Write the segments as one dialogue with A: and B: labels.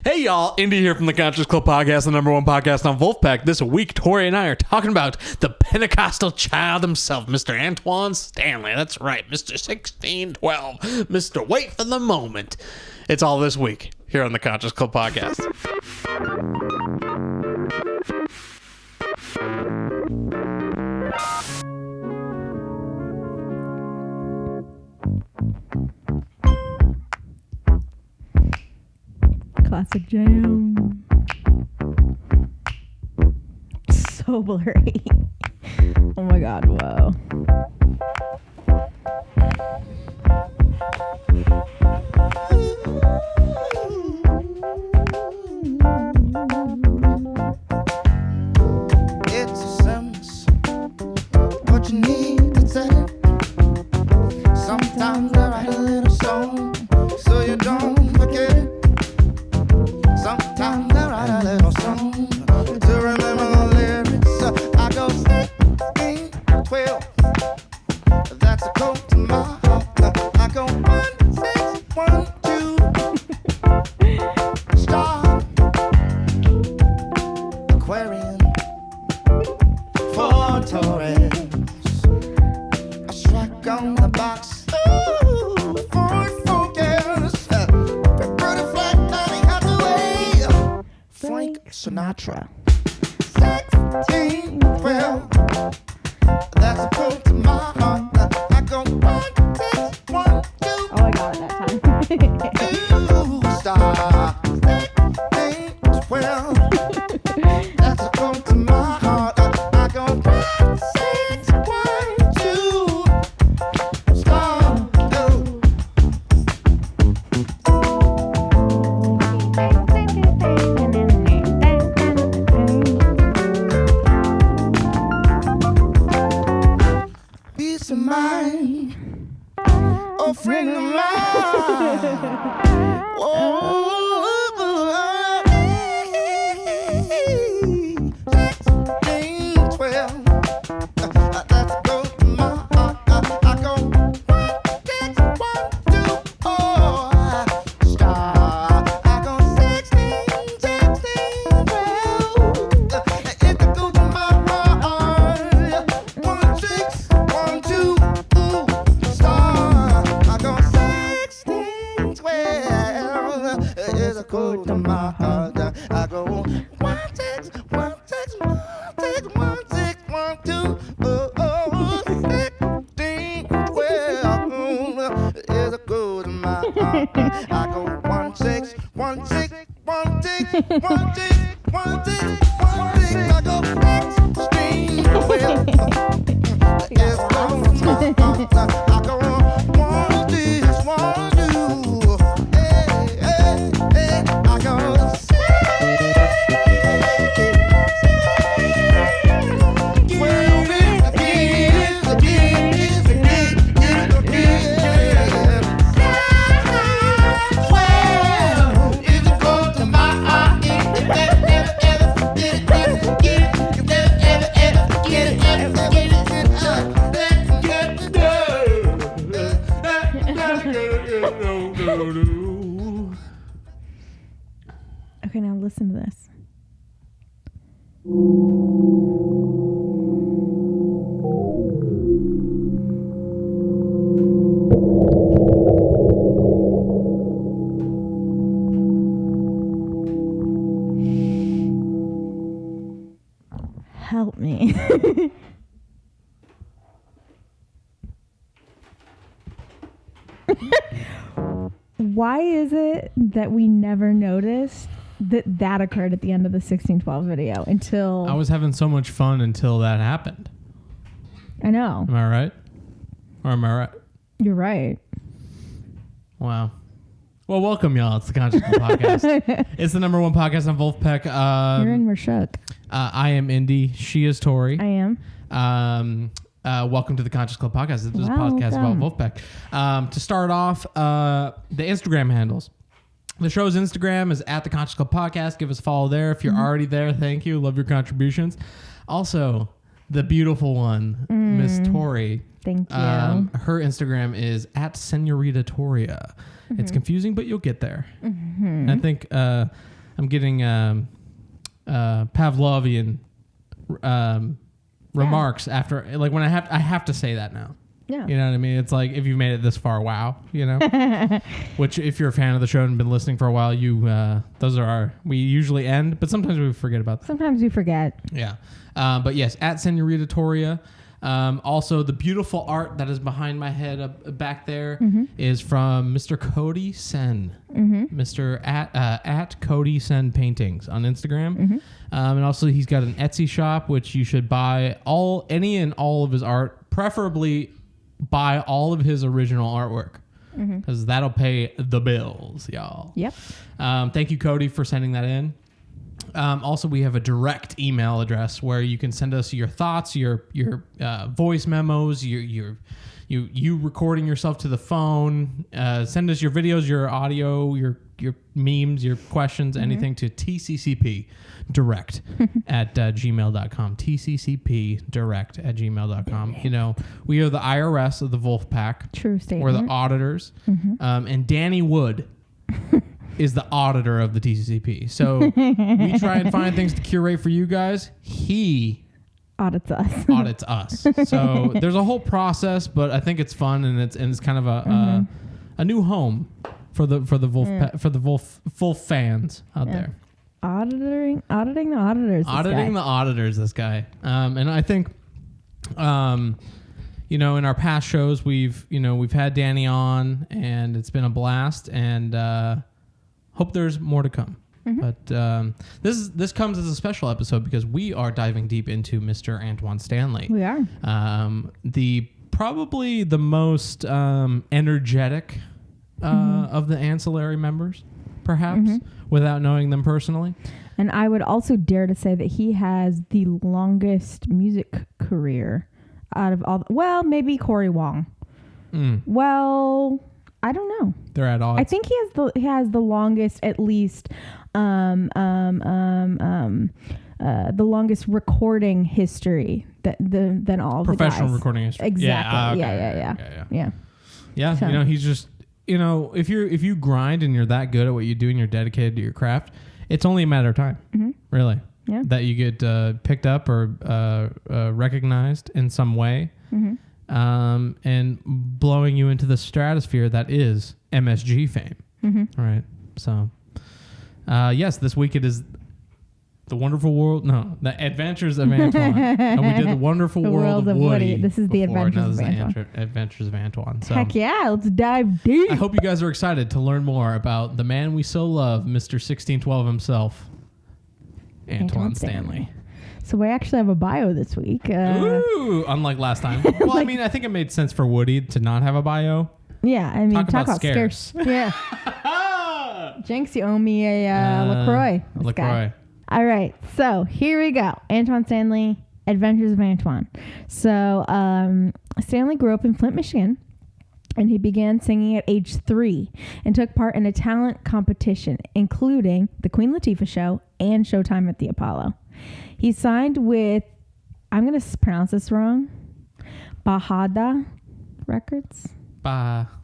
A: Hey y'all, Indy here from the Conscious Club Podcast, the number one podcast on Vulfpeck. This week, Tori and I are talking about the Pentecostal child himself, Mr. Antwaun Stanley. That's right, Mr. 1612, Mr. Wait for the Moment. It's all this week here on the Conscious Club Podcast.
B: Classic jam. So blurry. Oh my god, whoa.
C: It's a sentence, what you need to say. Sometimes I write a little song so you don't forget it. Sometimes I write a little song to remember the lyrics. I go 16, 12. That's a code to my heart. I go 1, 6, 1, 2. Star. Aquarium. For Torres. I strike on the box. Ooh, for focus. Pretty flat, Donnie Hathaway. Frank Sinatra. 16, 12. That's a code to my heart. I go 1, 6, 1, 2.
B: Oh, I got it that time.
C: Ooh, star. 16, 12. That's a code to my heart. I go 1, 6, 1, 2. Star. Peace of mind. Oh, friend of mine. Oh, 16, 12. Let's go to my heart. I go 1, 6, 1, 2. Oh, star. I go 16, 16, 12. It's a go to my heart. 1, 6, 1, 2. Star. I go 16, 12. It's a go to my heart. I go 1, 6, 1, 6, 1, 6, 1, 6, 1, 2. Oh, 16, 12. It's a go to my heart. I go 1, 6, 1, 6, 1, 6, 1, 6, 1, 6, 1, 6. I go 16, 12. It's a go to my heart. I go 1, 6, 1, 2. Hey, hey, hey. I go 16, 12 is a go to my heart.
B: Okay, now listen to this. Help me. Why is it that we never noticed that occurred at the end of the 1612 video until...
A: I was having so much fun until that happened.
B: I know.
A: Am I right? Or am I right?
B: You're right.
A: Wow. Well, welcome, y'all. It's the Conscious Club Podcast. It's the number one podcast on Vulfpeck.
B: You're in, we're shook.
A: I am Indy. She is Tori.
B: I am.
A: Welcome to the Conscious Club Podcast. This is a podcast about Vulfpeck. To start off, the Instagram handles. The show's Instagram is at the Conscious Club Podcast. Give us a follow there. If you're already there, thank you. Love your contributions. Also, the beautiful one, Miss Tori.
B: Thank you.
A: Her Instagram is at Senorita Toria. It's confusing, but you'll get there. And I think I'm getting Pavlovian remarks after, like, when I have to say that now.
B: Yeah.
A: You know what I mean? It's like, if you've made it this far, wow, you know? Which, if you're a fan of the show and been listening for a while, those are we usually end, but sometimes we forget about that.
B: Sometimes we forget.
A: Yeah. But yes, at Senorita Toria. Also, the beautiful art that is behind my head back there is from Mr. Cody Sen. Mr. at Cody Sen Paintings on Instagram. And also, he's got an Etsy shop, which you should buy any and all of his art, preferably buy all of his original artwork, because that'll pay the bills, y'all.
B: Yep.
A: Thank you, Cody, for sending that in. Also, we have a direct email address where you can send us your thoughts, your voice memos, you recording yourself to the phone. Send us your videos, your audio, your memes, your questions, anything to TCCP direct at gmail.com. TCCP direct at gmail.com. You know, we are the IRS of the Vulfpeck.
B: True statement.
A: We're the auditors. And Danny Wood is the auditor of the TCCP. So we try and find things to curate for you guys. He
B: audits us.
A: So there's a whole process, but I think it's fun, and it's kind of a new home for the Vulf for the Vulf fans out there.
B: Auditing the auditors.
A: Auditing the auditors. This guy. And I think, you know, in our past shows, we've had Danny on, and it's been a blast, and hope there's more to come. But this comes as a special episode because we are diving deep into Mr. Antwaun Stanley.
B: We are.
A: Probably the most energetic of the ancillary members, perhaps, without knowing them personally.
B: And I would also dare to say that he has the longest music career out of all. Well, maybe Corey Wong. Well, I don't know.
A: They're at odds.
B: I think he has the longest, at least, the longest recording history than all of the guys.
A: Professional recording history.
B: Exactly. Yeah. So.
A: You know, he's just, you know, if you grind and you're that good at what you do and you're dedicated to your craft, it's only a matter of time, really, that you get picked up or recognized in some way. And blowing you into the stratosphere that is MSG fame. Right. So, yes, this week it is the Adventures of Antwaun. And we did the Wonderful World of Woody.
B: This is the Adventures of
A: Antwaun. So,
B: heck yeah, let's dive deep.
A: I hope you guys are excited to learn more about the man we so love, Mr. 1612 himself, Antwaun Stanley.
B: So we actually have a bio this week.
A: Ooh, unlike last time. Well, I mean, I think it made sense for Woody to not have a bio.
B: Yeah, I mean, talk about scarce. Yeah. Jinx, you owe me a LaCroix.
A: LaCroix.
B: All right, so here we go. Antwaun Stanley, Adventures of Antwaun. So Stanley grew up in Flint, Michigan, and he began singing at age 3 and took part in a talent competition, including The Queen Latifah Show and Showtime at the Apollo. He signed with, I'm going to pronounce this wrong, Bajada Records.
A: Bajada.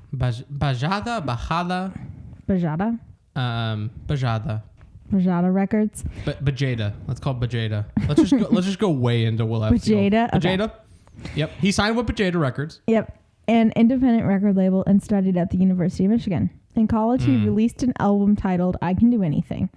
B: Bajada Records.
A: Bajada. Let's call it Bajada. Let's just go way into Will F.
B: Bajada.
A: Bajada.
B: Okay.
A: Yep. He signed with Bajada Records.
B: Yep. An independent record label, and studied at the University of Michigan. In college, he released an album titled I Can Do Anything.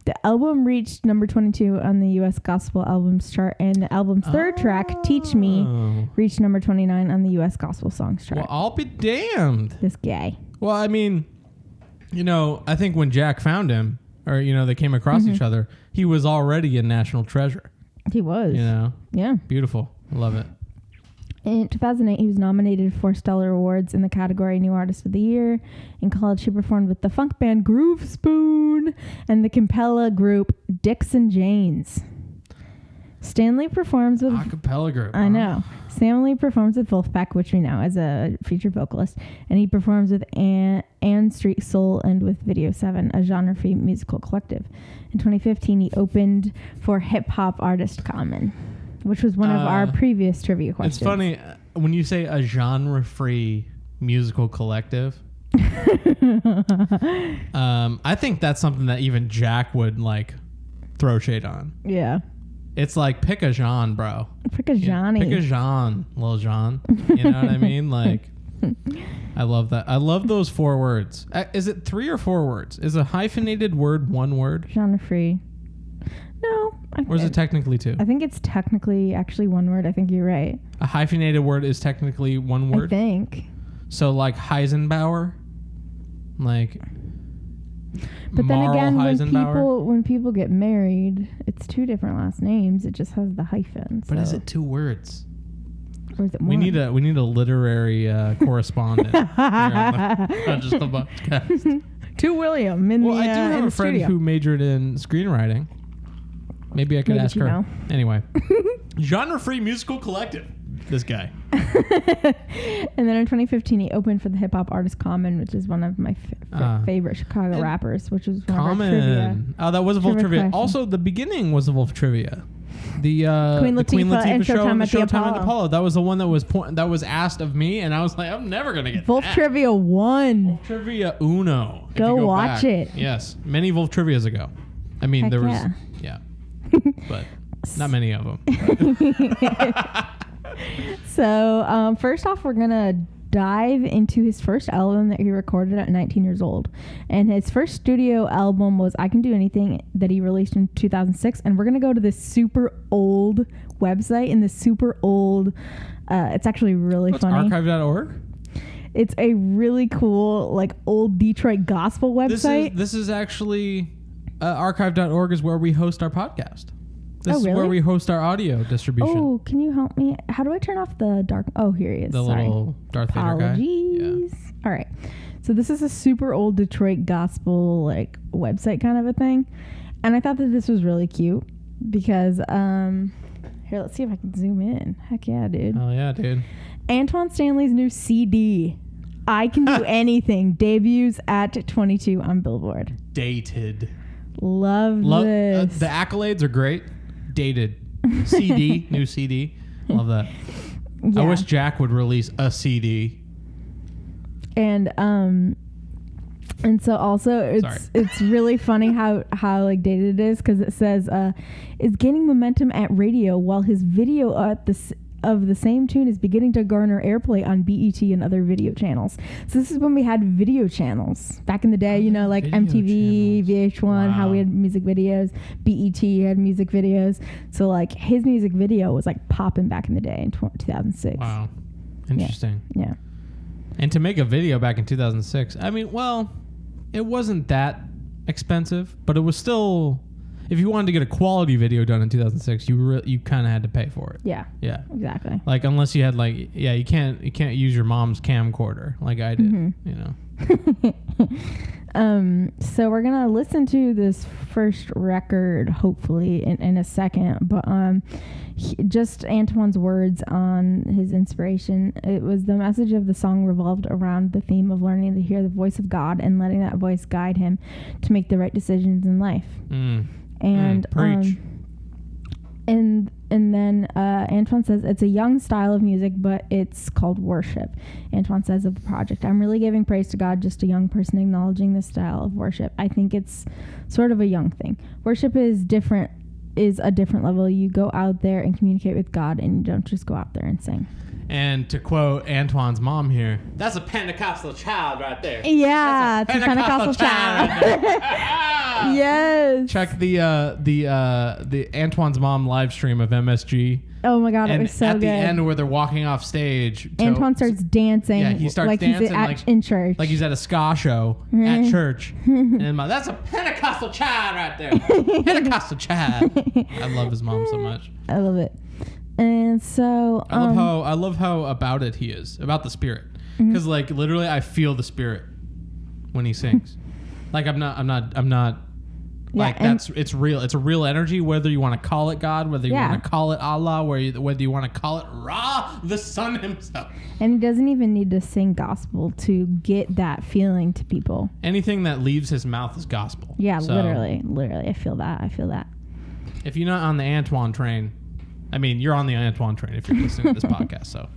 B: The album reached number 22 on the U.S. Gospel Albums chart, and the album's third track, Teach Me, reached number 29 on the U.S. Gospel Songs chart.
A: Well, I'll be damned.
B: This guy.
A: Well, I mean, you know, I think when Jack found him, or, you know, they came across each other, he was already a national treasure.
B: He was.
A: You know?
B: Yeah.
A: Beautiful. I love it.
B: In 2008, he was nominated for Stellar Awards in the category New Artist of the Year. In college, he performed with the funk band Groove Spoon and the Cappella group Dixon Janes. Stanley performs with...
A: Acapella group.
B: I know. Stanley performs with Vulfpeck, which we know as a featured vocalist. And he performs with Ann Street Soul and with Video 7, a genre-free musical collective. In 2015, he opened for hip-hop artist Common, which was one of our previous trivia questions.
A: It's funny when you say a genre-free musical collective. I think that's something that even Jack would like throw shade on.
B: Yeah.
A: It's like pick a Jean, bro.
B: Pick a Johnny.
A: Pick a Jean, little Jean. You know what I mean? Like, I love that. I love those 4 words. Is it 3 or 4 words? Is a hyphenated word 1 word?
B: Jean-Free. No.
A: Or is it technically 2?
B: I think it's technically actually 1 word. I think you're right.
A: A hyphenated word is technically 1 word?
B: I think.
A: So like Heisenbauer? Like...
B: But then
A: Marl
B: again,
A: Heisenbauer?
B: when people get married, it's 2 different last names. It just has the hyphen.
A: But
B: so.
A: is it 2 words?
B: Or is it
A: We
B: one?
A: need a literary correspondent here on the Conscious Club podcast.
B: To William in
A: Well,
B: the
A: I do have
B: in
A: a
B: the
A: friend
B: studio.
A: who majored in screenwriting. Maybe I could
B: Maybe
A: ask
B: you
A: her.
B: know.
A: Anyway, genre-free musical collective. This guy.
B: And then in 2015, he opened for the hip hop artist Common, which is one of my favorite Chicago rappers, which was one of our trivia.
A: Common. Oh, that was a Vulf trivia.
B: question.
A: Also, the beginning was a Vulf trivia. The
B: Queen Latifah and
A: show
B: Showtime
A: on the
B: at the
A: Showtime at the
B: Apollo.
A: Apollo. That was the one that was that was asked of me, and I was like, I'm never gonna get
B: Vulf
A: that.
B: Trivia 1.
A: Vulf Trivia Uno. If
B: Go
A: you
B: watch
A: back.
B: it.
A: Yes, many Vulf trivias ago. I mean,
B: Heck
A: there was
B: yeah.
A: but not many of them.
B: So first off, we're going to dive into his first album that he recorded at 19 years old. And his first studio album was I Can Do Anything that he released in 2006. And we're going to go to this super old website and this super old, it's actually really
A: What's
B: funny.
A: archive.org?
B: It's a really cool, like, old Detroit gospel website.
A: This is actually archive.org is where we host our podcast. This is
B: really?
A: where we host our audio distribution.
B: Oh, can you help me? How do I turn off the dark? Oh, here he is.
A: The
B: Sorry.
A: little Darth Vader guy.
B: Apologies. All right. So this is a super old Detroit gospel like website kind of a thing. And I thought that this was really cute because here, let's see if I can zoom in. Heck yeah, dude.
A: Oh yeah, dude.
B: Antwaun Stanley's new CD, I Can Do Anything, debuts at 22 on Billboard.
A: Dated.
B: Love this.
A: The accolades are great. Dated. CD, new CD. Love that.
B: Yeah.
A: I wish Jack would release a CD.
B: And so also it's really funny how like dated it is because it says is gaining momentum at radio while his video of the same tune is beginning to garner airplay on BET and other video channels. So this is when we had video channels back in the day, you know, like
A: video
B: MTV,
A: channels.
B: VH1, how we had music videos, BET had music videos. So like his music video was like popping back in the day in 2006.
A: Wow. Interesting.
B: Yeah.
A: And to make a video back in 2006, I mean, well, it wasn't that expensive, but it was still... If you wanted to get a quality video done in 2006, you kind of had to pay for it.
B: Yeah.
A: Yeah.
B: Exactly.
A: Like unless you had like you can't use your mom's camcorder like I did.
B: Mm-hmm.
A: You know.
B: So we're gonna listen to this first record hopefully in a second, but just Antwaun's words on his inspiration. It was the message of the song revolved around the theme of learning to hear the voice of God and letting that voice guide him to make the right decisions in life. And
A: preach.
B: and then Antwaun says it's a young style of music, but it's called worship. Antwaun says of the project, I'm really giving praise to God, just a young person acknowledging this style of worship. I think it's sort of a young thing. Worship is a different level. You go out there and communicate with God, and you don't just go out there and sing.
A: And to quote Antwaun's mom here, that's a Pentecostal child right there.
B: Yeah, it's a Pentecostal child.
A: Right there.
B: Yes.
A: Check the Antwaun's mom live stream of MSG.
B: Oh my God, it
A: And
B: was so
A: at
B: good.
A: the end where they're walking off stage,
B: Antwaun starts dancing.
A: Yeah, he starts
B: like
A: dancing
B: he's in church.
A: like he's at a ska show at church. And that's a Pentecostal child right there. Pentecostal child. I love his mom so much.
B: I love it. And so
A: I love how about it he is, about the spirit. Because like literally I feel the spirit when he sings. Like I'm not like it's real. It's a real energy, whether you want to call it God, whether you want to call it Allah, whether you want to call it Ra, the Son himself.
B: And he doesn't even need to sing gospel to get that feeling to people.
A: Anything that leaves his mouth is gospel.
B: Yeah,
A: So,
B: literally. I feel that.
A: If you're not on the Antwaun train, I mean, you're on the Antwaun train if you're listening to this podcast. So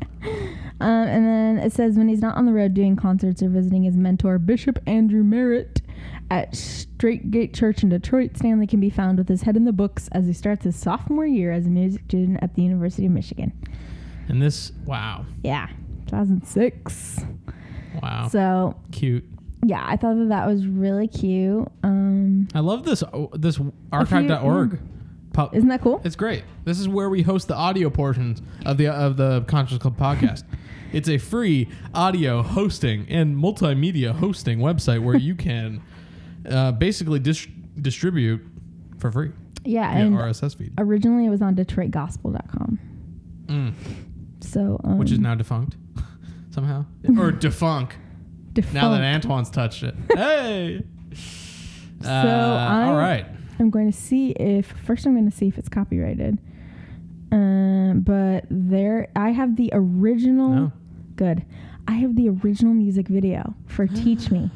B: And then it says when he's not on the road doing concerts or visiting his mentor, Bishop Andrew Merritt, at Straight Gate Church in Detroit, Stanley can be found with his head in the books as he starts his sophomore year as a music student at the University of Michigan.
A: And this, wow.
B: Yeah, 2006.
A: Wow.
B: So
A: cute.
B: Yeah, I thought that was really cute.
A: I love this archive.org.
B: Isn't that cool?
A: It's great. This is where we host the audio portions of the Conscious Club podcast. It's a free audio hosting and multimedia hosting website where you can basically distribute for free.
B: Yeah, and
A: RSS feed.
B: Originally, it was on DetroitGospel.com. So,
A: which is now defunct somehow, or defunct. Now that Antwaun's touched it. Hey.
B: So
A: all right.
B: I'm going to see if it's copyrighted. But I have the original.
A: No.
B: Good. I have the original music video for "Teach Me."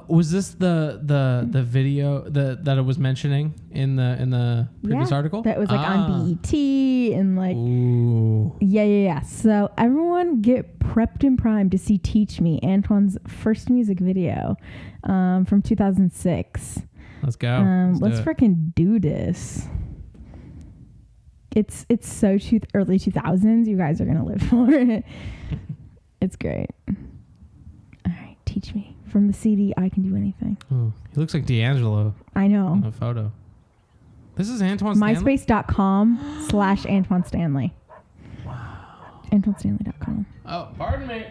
A: Was this the video that it was mentioning in the previous article?
B: That was like on BET and like.
A: Ooh.
B: Yeah. So everyone get prepped and primed to see "Teach Me," Antwaun's first music video, from 2006.
A: Let's go.
B: Let's freaking do this. It's so early 2000s. You guys are gonna live for it. It's great. All right, "Teach Me" from the CD "I Can Do Anything."
A: Ooh, he looks like D'Angelo.
B: I know.
A: In the photo. This is Antwaun Stanley?
B: MySpace.com/Antwaun Stanley.
A: Wow.
B: AntwaunStanley.com.
A: Oh, pardon me.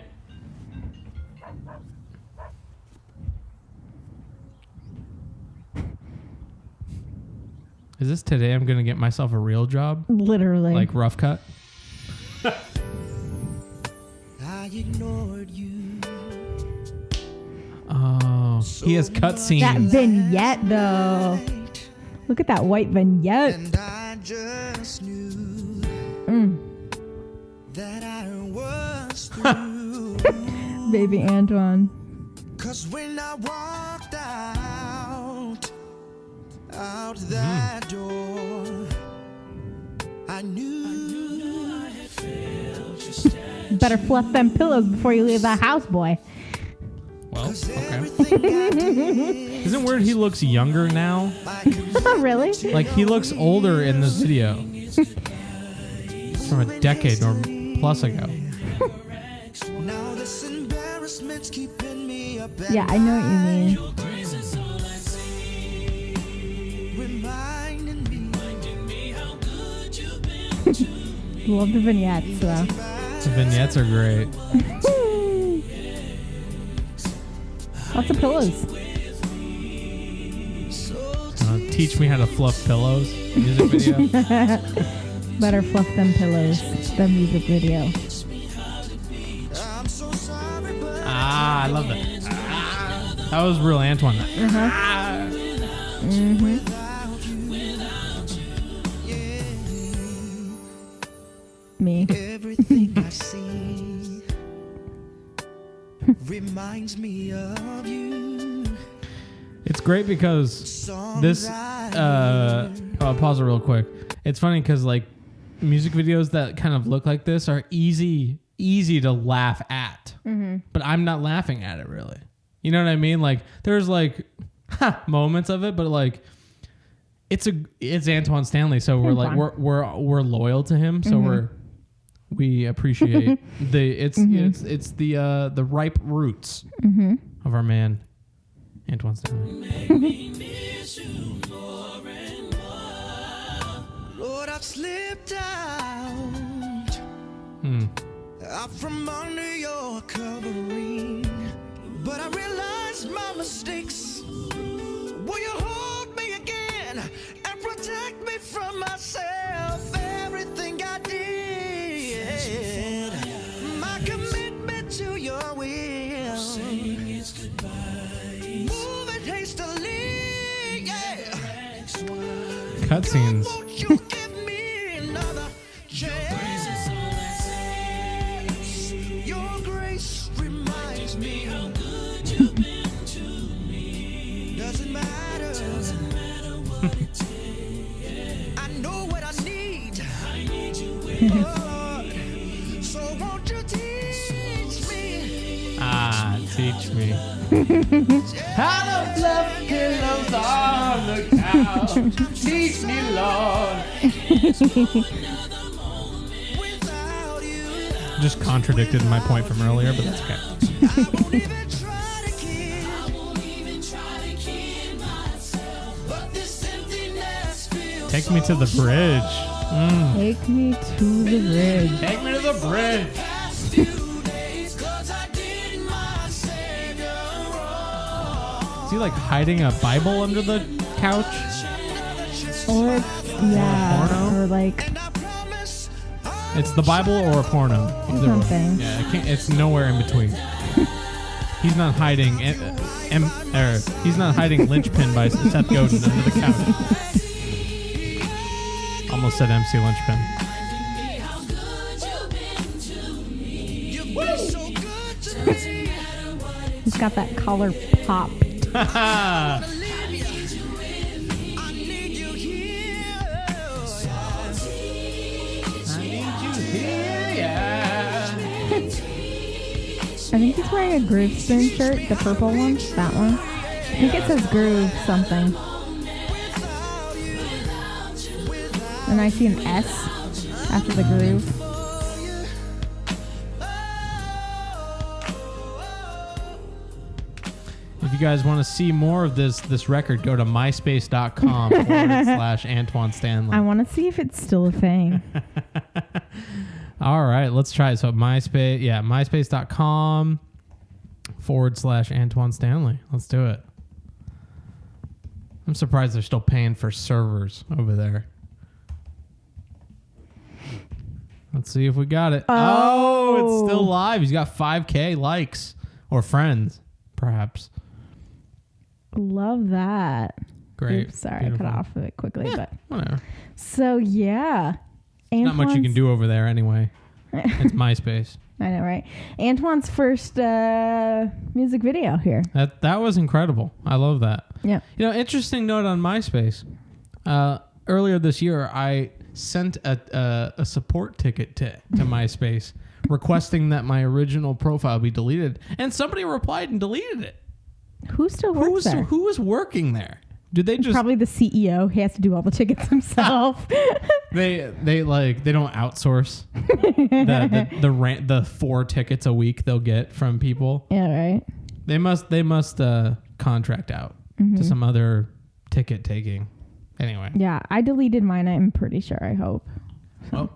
A: Is this today I'm going to get myself a real job?
B: Literally.
A: Like rough cut?
C: I ignored you.
A: Oh, he has cutscenes.
B: That vignette, though. Look at that white vignette.
C: And I just knew that I was through.
B: Baby Antwaun.
C: 'Cause when I walked out that door, I knew I had failed just as
B: Better fluff them pillows before you leave the house, boy.
A: Well, okay. Isn't it weird he looks younger now?
B: Really?
A: Like he looks older in this video. From a decade or plus ago.
C: Now this embarrassment's keeping me up at
B: Yeah, I know what you mean.
C: reminding me how good you've been to me.
B: Love the vignettes, though.
A: The vignettes are great.
B: Lots of pillows.
A: Teach Me How to Fluff Pillows music video.
B: Better fluff them pillows. The music video.
C: I'm so sorry, but
A: I love that. That was real Antwaun.
B: Me.
C: everything I see reminds me of you.
A: It's great because this. I'll pause it real quick. It's funny because like music videos that kind of look like this are easy to laugh at, but I'm not laughing at it really. You know what I mean? Like there's like moments of it, but like it's Antwaun Stanley, so we're like we're loyal to him, so we appreciate it's the ripe roots of our man Antwaun Stanley.
C: Lord, I've slipped out from under your covering, but I realized my mistakes. Will you hold me again and protect me from myself? Everything I did, my commitment to your will, moving hastily, yeah.
A: Cutscenes.
C: Won't you give me another chance? Your grace reminds me how good you've been to me. Doesn't matter what it takes. I know what I need. I need you with Lord. So won't you teach
A: me. How to fluff pillows on the couch. Teach me, Lord. Just contradicted my point from earlier, but that's okay. Take me to the bridge.
B: Take me to the bridge.
A: Take me to the bridge. Is he like hiding a Bible under the couch?
B: Or
A: porno?
B: or like
A: It's the Bible or a porno. Either one.
B: something.
A: Yeah, it's nowhere in between. He's not hiding. He's not hiding Linchpin by Seth Godin under the couch. Almost said MC Linchpin.
B: He's got that collar pop. I think he's wearing a Groove Spoon shirt, the purple one, that one. I think it says Groove something. And I see an S after the groove.
A: If you guys want to see more of this record, go to myspace.com/Antwaun Stanley.
B: I want to see if it's still a thing.
A: All right, let's try it. So myspace.com/Antwaun Stanley. Let's do it. I'm surprised they're still paying for servers over there. Let's see if we got it. Oh, it's still live. He's got 5K likes or friends, perhaps.
B: Love that.
A: Great.
B: Oops, sorry,
A: Beautiful.
B: I cut off of it quickly, but
A: Whatever.
B: so yeah.
A: Not much you can do over there anyway. It's MySpace.
B: I know, right? Antwan's first music video here.
A: That was incredible. I love that.
B: Yeah.
A: You know, interesting note on MySpace. Earlier this year, I sent a support ticket to MySpace requesting that my original profile be deleted, and somebody replied and deleted it.
B: Who still works there?
A: Who was working there? Did they just
B: Probably the CEO. He has to do all the tickets himself.
A: they don't outsource the 4 tickets a week they'll get from people?
B: Yeah, right.
A: They must contract out to some other ticket taking. Anyway.
B: Yeah, I deleted mine. I'm pretty sure. I hope.
A: Well,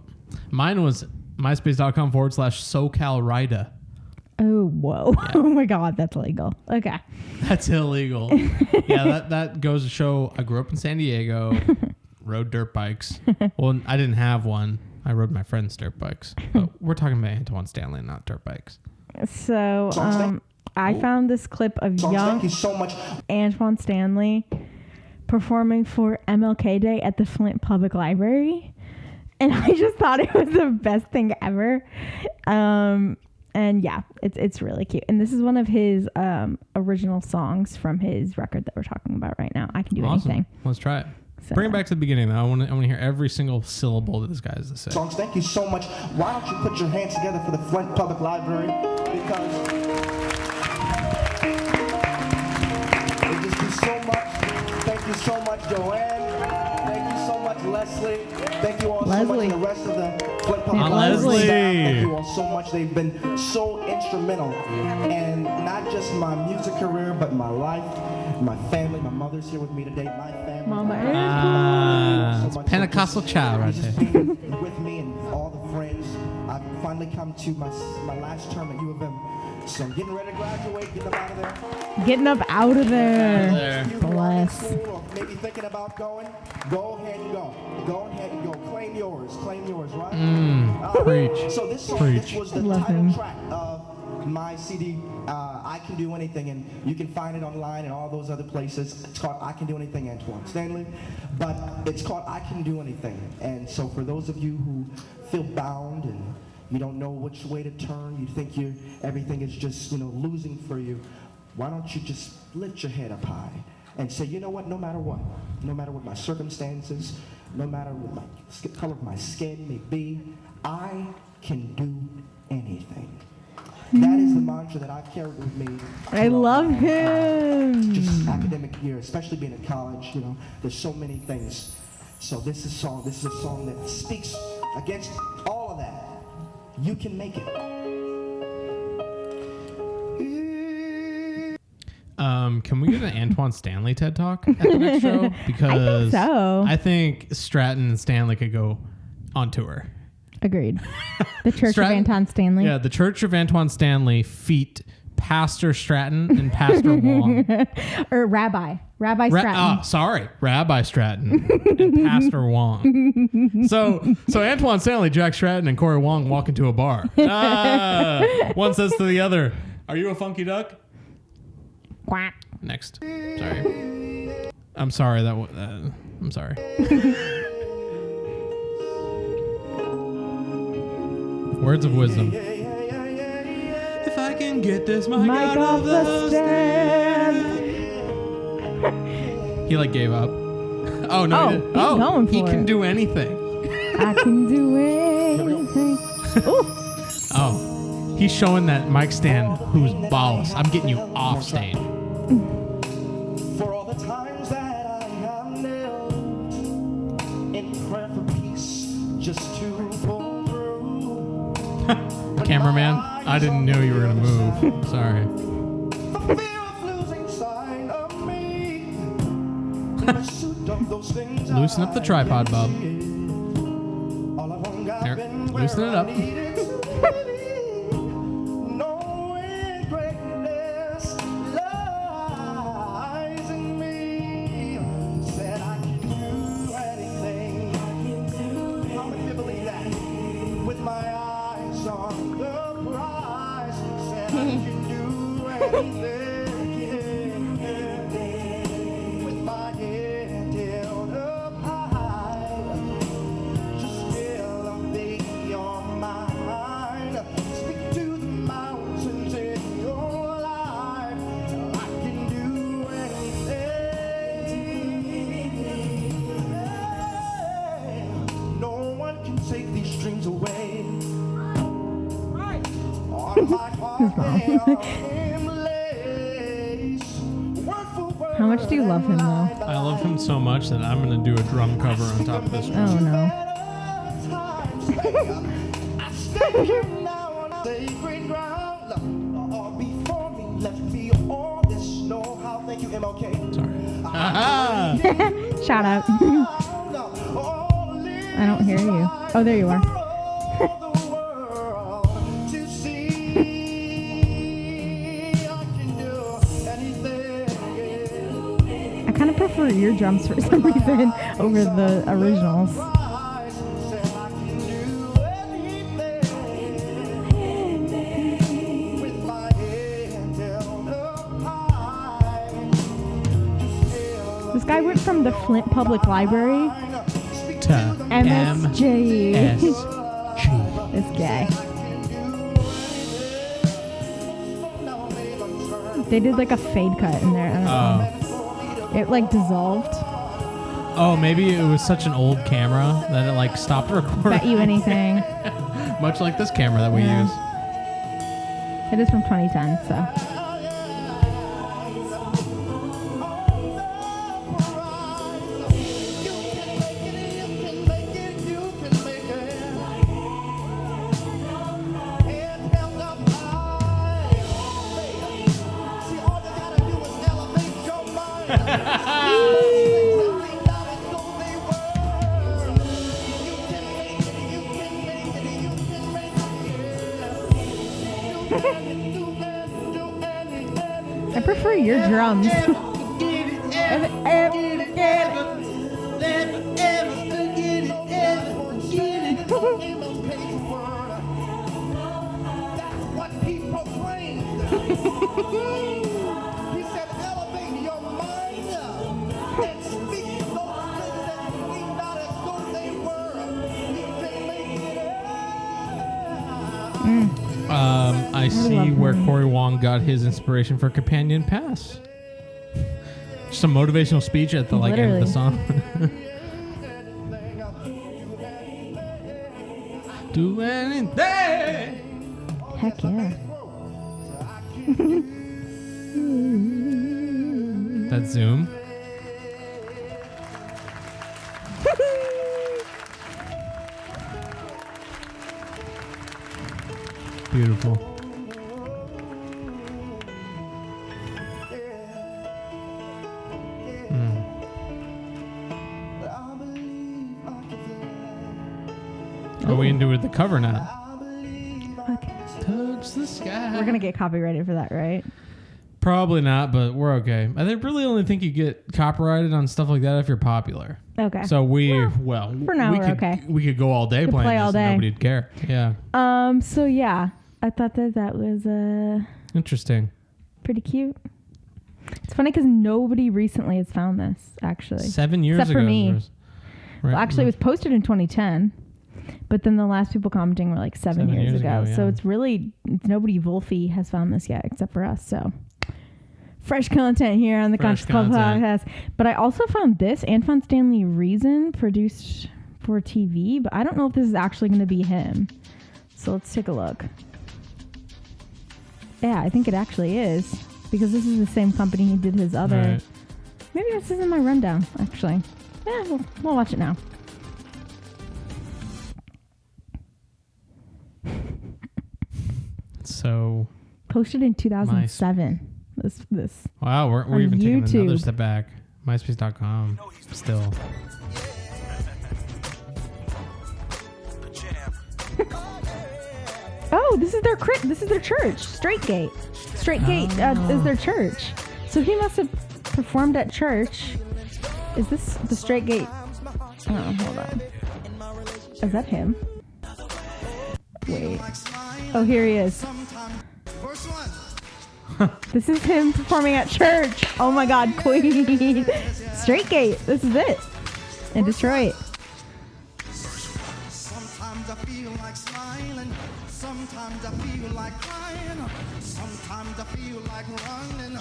A: mine was myspace.com/SoCalRida.
B: Oh, whoa.
A: Yeah.
B: Oh my God, that's illegal. Okay.
A: That's illegal. Yeah, that goes to show I grew up in San Diego, rode dirt bikes. Well, I didn't have one. I rode my friend's dirt bikes. But we're talking about Antwaun Stanley, not dirt bikes.
B: So, I found this clip of young Antwaun Stanley performing for MLK Day at the Flint Public Library. And I just thought it was the best thing ever. And yeah, it's really cute. And this is one of his original songs from his record that we're talking about right now. I Can Do Anything.
A: Let's try it.
B: So.
A: Bring it back to the beginning, though. I want to hear every single syllable that this guy has to say.
C: Songs, thank you so much. Why don't you put your hands together for the Flint Public Library? Because they just do so much. Thank you so much, Joanne. Thank you so much, Leslie. Thank you all so much, and the rest of the Flint Public Library staff. Thank you all so much. They've been so instrumental, and not just my music career, but my life, my family. My mother's here with me today. My family.
B: Mama.
A: It's Pentecostal child right there.
C: With me and all the friends. I've finally come to my last term at U of M. So I'm getting ready to graduate, getting up out of there.
B: Getting up out of there.
C: If you
B: Bless.
C: are in school or maybe thinking about going, go ahead and go. Go ahead and go. Claim yours, right?
A: Preach.
C: So this song,
A: Preach.
C: this was the
B: Love
C: title
B: him.
C: track of my CD, I Can Do Anything, and you can find it online and all those other places. It's called I Can Do Anything, Antwaun Stanley, but it's called I Can Do Anything. And so for those of you who feel bound and you don't know which way to turn, you think everything is just, losing for you, why don't you just lift your head up high and say, you know what, no matter what my circumstances, no matter what my color of my skin may be, I can do anything. That is the mantra that I've carried with me.
B: I love him.
C: Just academic year, especially being in college, you know, there's so many things. So this is a song that speaks against all of that. You can make it.
A: Can we get an Antwaun Stanley TED Talk at the next show? Because
B: I
A: think Stratton and Stanley could go on tour.
B: Agreed. The Church of Antwaun Stanley.
A: Yeah, the Church of Antwaun Stanley feat Pastor Stratton and Pastor Wong.
B: Or Rabbi Stratton.
A: Rabbi Stratton and Pastor Wong. So Antwaun Stanley, Jack Stratton, and Corey Wong walk into a bar. One says to the other, "Are you a funky duck?"
B: Quack.
A: Next. Sorry. I'm sorry. I'm sorry. Words of wisdom. If I can get this mic out of the stand. He gave up. Oh no! He didn't.
B: Going for
A: he can
B: it.
A: do anything.
B: I can do anything. Ooh.
A: Oh, he's showing that mic stand who's boss. I'm getting you off stage.
C: For all the times that I have knelt in prayer for peace, just to pull through.
A: Cameraman, I didn't know you were gonna move. Sorry.
C: The fear of losing sight of me. In pursuit of those things
A: Loosen up the tripod, Bob.
C: All along I've
A: Here,
C: been
A: loosen
C: where
A: it up.
C: I needed to be. Knowing greatness lies in me. Said I can do anything. How many people believe that? With my eyes on the prize. Said I can do anything. With my head held up high. Just feel a big on my mind. Speak to the mountains in your life. I can do anything. No one can take these dreams away. On my heart they are emblazed. Word for word.
B: How much do you love him, though?
A: I love him so much that I'm gonna do a drum cover on top of this drum.
B: Oh, no.
C: I stand here now on sacred ground. Before me, left me all this know-how. Thank you, MLK.
A: Sorry.
B: Shout out. I don't hear you. Oh, there you are. I kind of prefer your drums for some reason over the originals. This guy went from the Flint Public Library
A: To
B: MSG.
A: MSG.
B: This guy. They did a fade cut in there. I don't know. It dissolved.
A: Oh, maybe it was such an old camera that it stopped recording.
B: Bet you anything.
A: Much like this camera that we
B: Yeah.
A: use.
B: It is from 2010, so. I prefer your drums.
A: I see where Corey Wong got his inspiration for Companion Pass. Just a motivational speech at the end of the song. Do anything.
B: Heck yeah.
A: That zoom. Beautiful. Are we into the cover now?
B: Okay.
A: Touch the sky.
B: We're gonna get copyrighted for that, right?
A: Probably not, but we're okay. I really only think you get copyrighted on stuff like that if you're popular.
B: Okay.
A: So
B: for now we're okay.
A: We could go all day playing
B: play
A: this
B: all day.
A: and nobody'd care. Yeah.
B: So yeah, I thought that was
A: Interesting.
B: pretty cute. It's funny because nobody recently has found this, actually.
A: 7 years
B: Except
A: ago.
B: for me.
A: Right.
B: Well, actually, it was posted in 2010, but then the last people commenting were like 7 years ago.
A: yeah.
B: So it's nobody Vulfy has found this yet except for us. So fresh content here on the
A: Fresh
B: Conscious Club
A: content.
B: podcast. But I also found this Antwaun Stanley Reason produced for TV, but I don't know if this is actually going to be him. So let's take a look. Yeah, I think it actually is because this is the same company he did his other.
A: Right.
B: Maybe this isn't my rundown, actually. Yeah, we'll watch it now.
A: So,
B: Posted in 2007. This.
A: wow, we're
B: On
A: even taking another
B: YouTube.
A: step back. MySpace.com. Still.
B: Oh, this is their church. Straight Gate is their church. So he must have performed at church. Is this the Straight Gate? Oh, hold on. Is that him? Wait. Oh, here he is. This is him performing at church. Oh my God, Queen. Straight Gate. This is it. In Detroit.
C: Sometimes I feel like smiling. Sometimes I feel like crying. Sometimes I feel like running.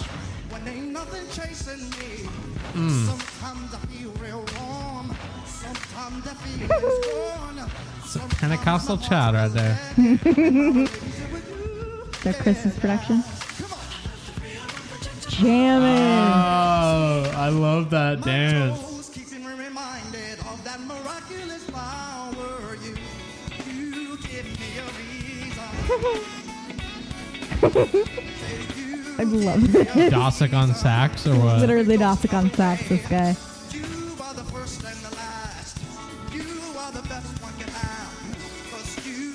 C: When ain't nothing chasing me. Sometimes I feel real warm. Sometimes I feel torn.
A: It's a Pentecostal child right there.
B: Their Christmas production. Jamming.
A: Oh, I love that dance.
C: Keeping me reminded of that miraculous power. You give me a reason.
B: I love it.
A: Dosick on sax or what?
B: Literally Dosick on sax, this guy.
C: You are the first and the last. You are the best one can have. 'Cause you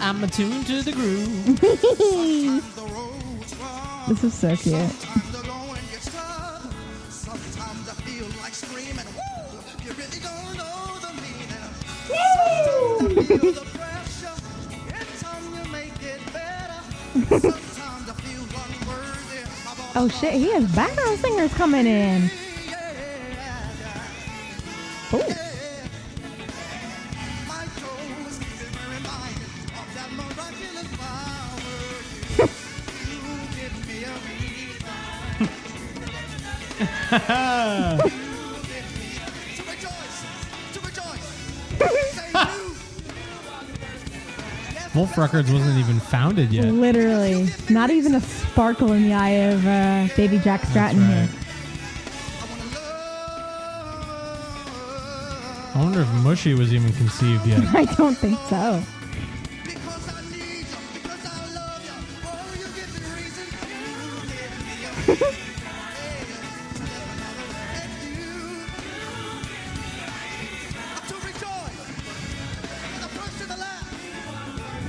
A: I'm attuned to the groove.
C: the road's rough.
B: This is so cute.
C: Sometimes the going gets tough. Sometimes I feel like screaming. Woo! You really don't know the meaning. Sometimes I feel the pressure. In time you make it better. Sometimes I feel unworthy. of all
B: Oh shit, he has background singers coming in. Oh,
C: my toes keep me reminded of that miraculous power. You give me a reason. To rejoice. To rejoice. Say you.
A: Vulf Records wasn't even founded yet.
B: literally. Not even a sparkle in the eye of baby Jack Stratton
A: right.
B: here.
C: I wanna love.
A: I wonder if Mushy was even conceived yet.
B: I don't think so.
C: Because I need you. Because I love you. Oh, you give me reason. You give me a reason. To rejoice. And the first and the last.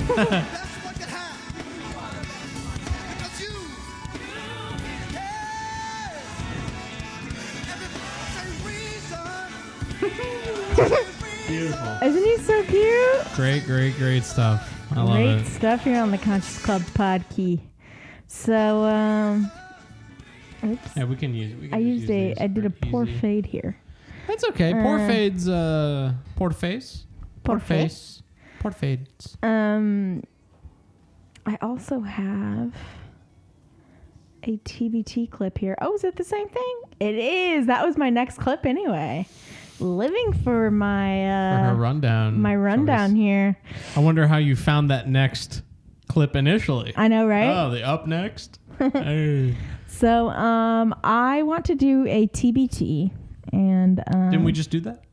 C: That's what you have. Because you. Yeah. Every reason.
A: Beautiful.
B: Isn't he so cute?
A: Great stuff. I love
B: Great
A: it.
B: stuff here on the Conscious Club podcast. So, oops.
A: Yeah, we can use it.
B: I did a poor fade here.
A: That's okay. Poor fades. Port face.
B: Poor face.
A: Port fades.
B: I also have a TBT clip here. Oh, is it the same thing? It is. That was my next clip anyway. Living for my
A: For her rundown.
B: my rundown
A: choice.
B: here.
A: I wonder how you found that next clip. clip initially.
B: I know, right?
A: Oh, the up next. Hey.
B: So, I want to do a TBT, and
A: Didn't we just do that?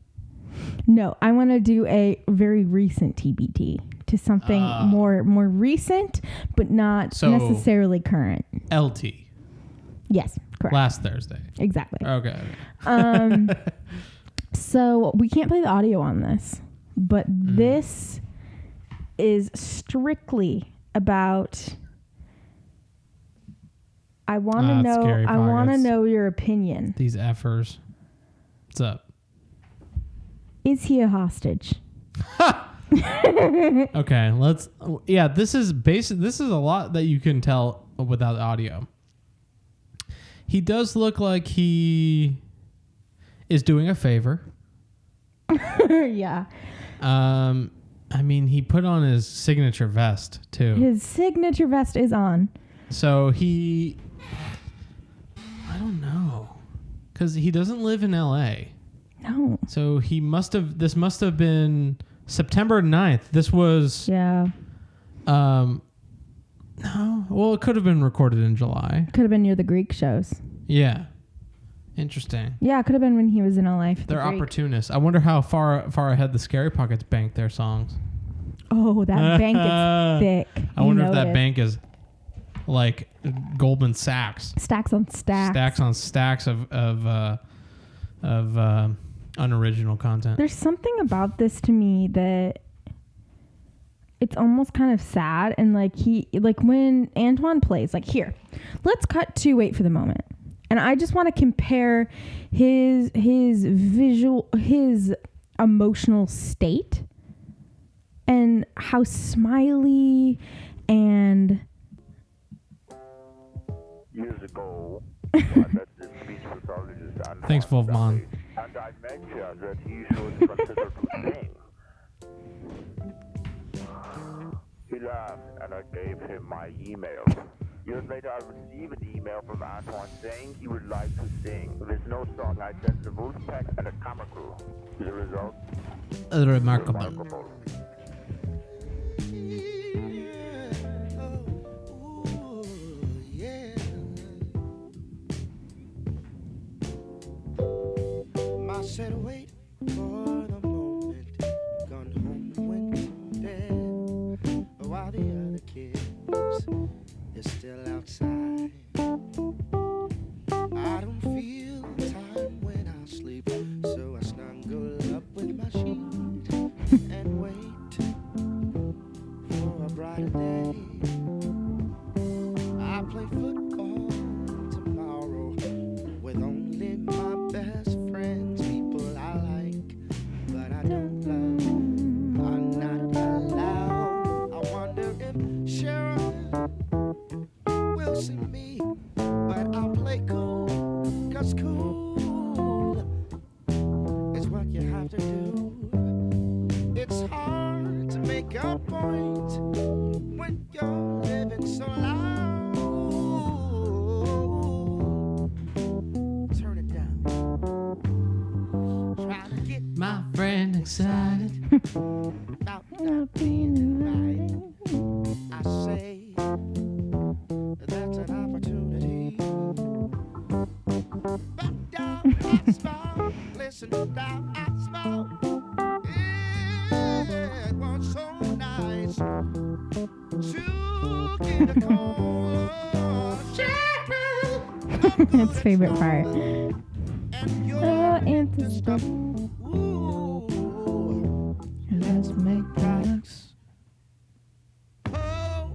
B: no, I want to do a very recent TBT to something more recent, but not necessarily current.
A: LT.
B: Yes, correct.
A: Last Thursday.
B: Exactly.
A: Okay.
B: So we can't play the audio on this, but this is strictly about. I want to know. I want to know your opinion.
A: These effers. What's up?
B: Is he a hostage?
A: Okay, let's. Yeah, this is basic. This is a lot that you can tell without audio. He does look like he is doing a favor.
B: Yeah.
A: I mean, he put on his signature vest too.
B: His signature vest is on.
A: So he, I don't know, because he doesn't live in L.A.
B: No.
A: So he must have. This must have been September 9th. This was.
B: Yeah.
A: No. Well, it could have been recorded in July.
B: Could have been near the Greek shows.
A: Yeah. Interesting.
B: Yeah, it could have been when he was in LA.
A: They're opportunists. I wonder how far ahead the Scary Pockets bank their songs.
B: Oh, that bank is thick.
A: I wonder if that bank is like Goldman Sachs.
B: Stacks on stacks.
A: Stacks on stacks of unoriginal content.
B: There's something about this to me that it's almost kind of sad, and like when Antwaun plays, like here, let's cut to Wait for the Moment. And I just want to compare his emotional state and how smiley and
D: years ago, I met this speech pathologist,
A: Thanks, Vulf Man.
D: and I mentioned that he should consider to sing. He laughed, and I gave him my email. Years later, I received an email from Antwaun saying he would like to sing. There's no song. I sent the Vulfpeck and a camera crew. The result?
A: Remarkable.
C: I said wait for the moment, gone home and went to bed, while the other kids is still outside. I don't feel time when I sleep, so I snuggle up with my sheet and wait for a brighter day. I play football tomorrow with only my best friends, people I like, but I don't love. I'm not allowed. I wonder if Sharon will see me, but I'll play cool, 'cause cool is what you have to do. It's hard to make a point when you're living so loud. Turn it down. Try to get
A: My friend excited.
C: out not being right. I say that's an opportunity. Back down, I smile. Listen down, I smile. It was so nice to get a call.
B: It's favorite part.
C: And you're
B: And
C: to stop. Ooh.
B: let's make products.
C: Oh,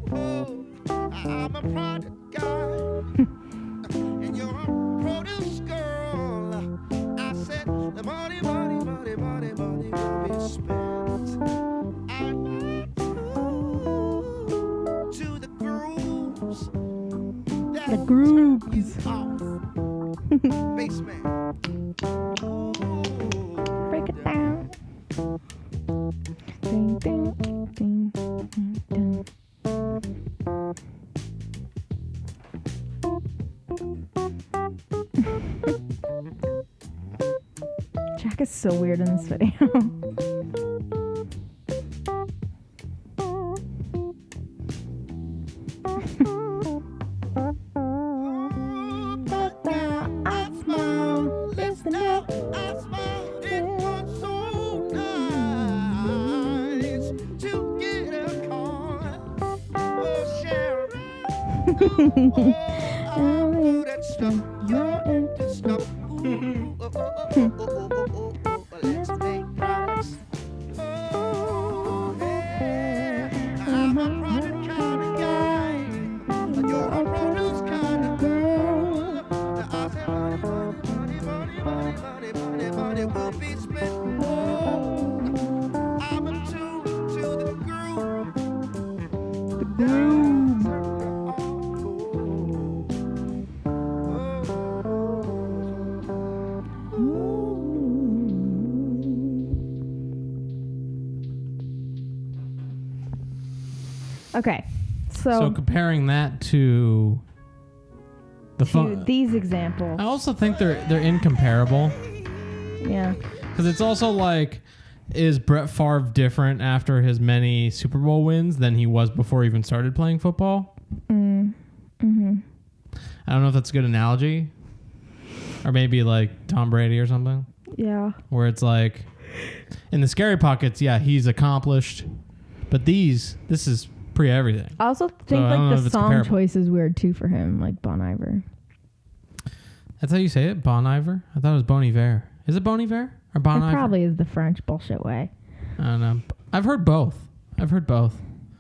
C: I'm a product guy, and you're a produce girl. I said the money will be spent. I want to the grooves.
B: The grooves.
C: Turn you off. Basement.
B: Break it down. Ding, ding, ding, ding, ding. Jack is so weird in this video.
C: smiled, it was so nice to get a call. Oh, Sharon. Oh, that stuff, you're into stuff. Ooh, oh, oh, oh, oh, oh, oh, oh. Let's make products. Oh, yeah. I'm a product kind of guy. You're a produce kind of girl. I said, money will be spent. I'm attuned to the groove. The groove.
B: Okay,
A: So comparing that to the fun,
B: these examples.
A: I also think they're incomparable.
B: Yeah.
A: Because it's also like, is Brett Favre different after his many Super Bowl wins than he was before he even started playing football?
B: Mm-hmm.
A: I don't know if that's a good analogy. Or maybe like Tom Brady or something.
B: Yeah.
A: Where it's like, in the scary pockets, yeah, he's accomplished. But this is pre-everything.
B: I also think
A: I don't know
B: like
A: if
B: the
A: it's
B: song
A: comparable.
B: choice is weird too for him, like Bon Iver.
A: That's how you say it? Bon Iver? I thought it was Bon Iver. Is it Bon Iver or Bon
B: It
A: Iver?
B: probably is the French bullshit way.
A: I don't know. I've heard both.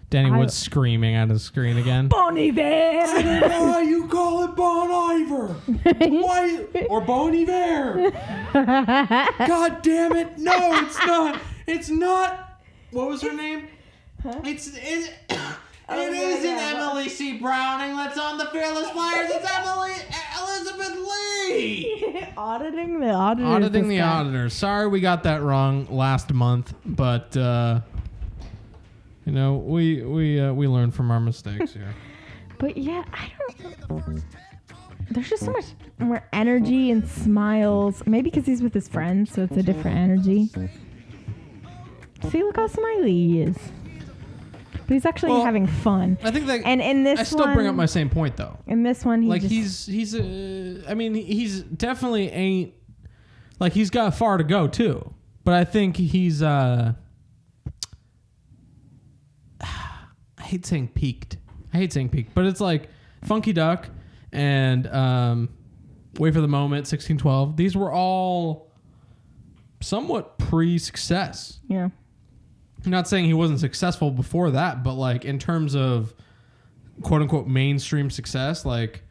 A: Danny Wood's screaming at his screen again.
B: Bon Iver!
A: Why you call it Bon Iver? Why? Or Bon Iver? God damn it. No, it's not. It's not. What was her name?
B: Huh?
A: It isn't Emily C. Browning that's on the Fearless Flyers. It's Emily Elizabeth Lee.
B: Auditing the auditors.
A: Auditing the auditors. Sorry we got that wrong last month, but we learn from our mistakes here.
B: But yeah, I don't. There's just so much more energy and smiles. Maybe because he's with his friends, so it's a different energy. See, look how smiley he is. But he's actually having fun.
A: I think that.
B: And in this
A: I still bring up my same point though.
B: In this one,
A: he's definitely ain't like he's got far to go too. But I think he's I hate saying peaked, but it's like Funky Duck and Wait for the Moment, 1612. These were all somewhat pre-success.
B: Yeah.
A: I'm not saying he wasn't successful before that, but like in terms of quote unquote mainstream success, like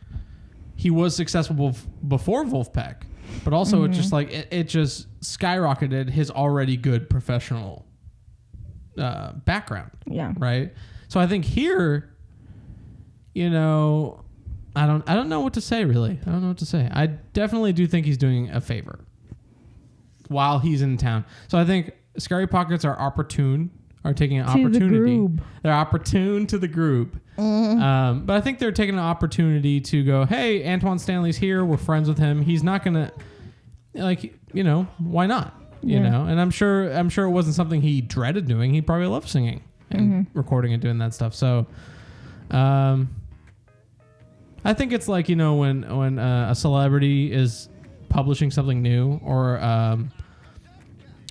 A: he was successful before Vulfpeck, but also it just like it just skyrocketed his already good professional background.
B: Yeah.
A: Right. So I think here, I don't know what to say really. I don't know what to say. I definitely do think he's doing a favor while he's in town. So I think Scary Pockets are taking an opportunity. They're opportune to the group. But I think they're taking an opportunity to go, hey, Antwaun Stanley's here. We're friends with him. He's not going to, why not? You know? And I'm sure it wasn't something he dreaded doing. He probably loved singing and recording and doing that stuff. So I think it's like, when a celebrity is publishing something new or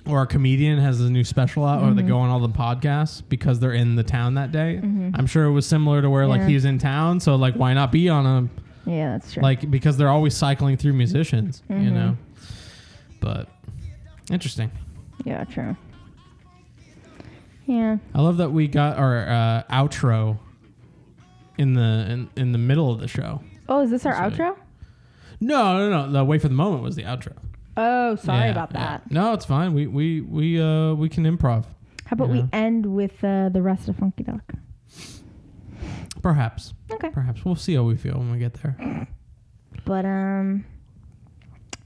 A: a comedian has a new special out or they go on all the podcasts because they're in the town that day. I'm sure it was similar to where like he's in town. So like, why not be on a,
B: yeah, that's true.
A: like, because they're always cycling through musicians, but interesting.
B: Yeah, true. Yeah. I
A: love that we got our outro in the middle of the show.
B: Oh, is this our outro?
A: No. The Wait for the Moment was the outro.
B: Oh, sorry about that.
A: No, it's fine. We can improv.
B: How about we end with the rest of Funky Duck?
A: Perhaps.
B: Okay.
A: Perhaps. We'll see how we feel when we get there.
B: But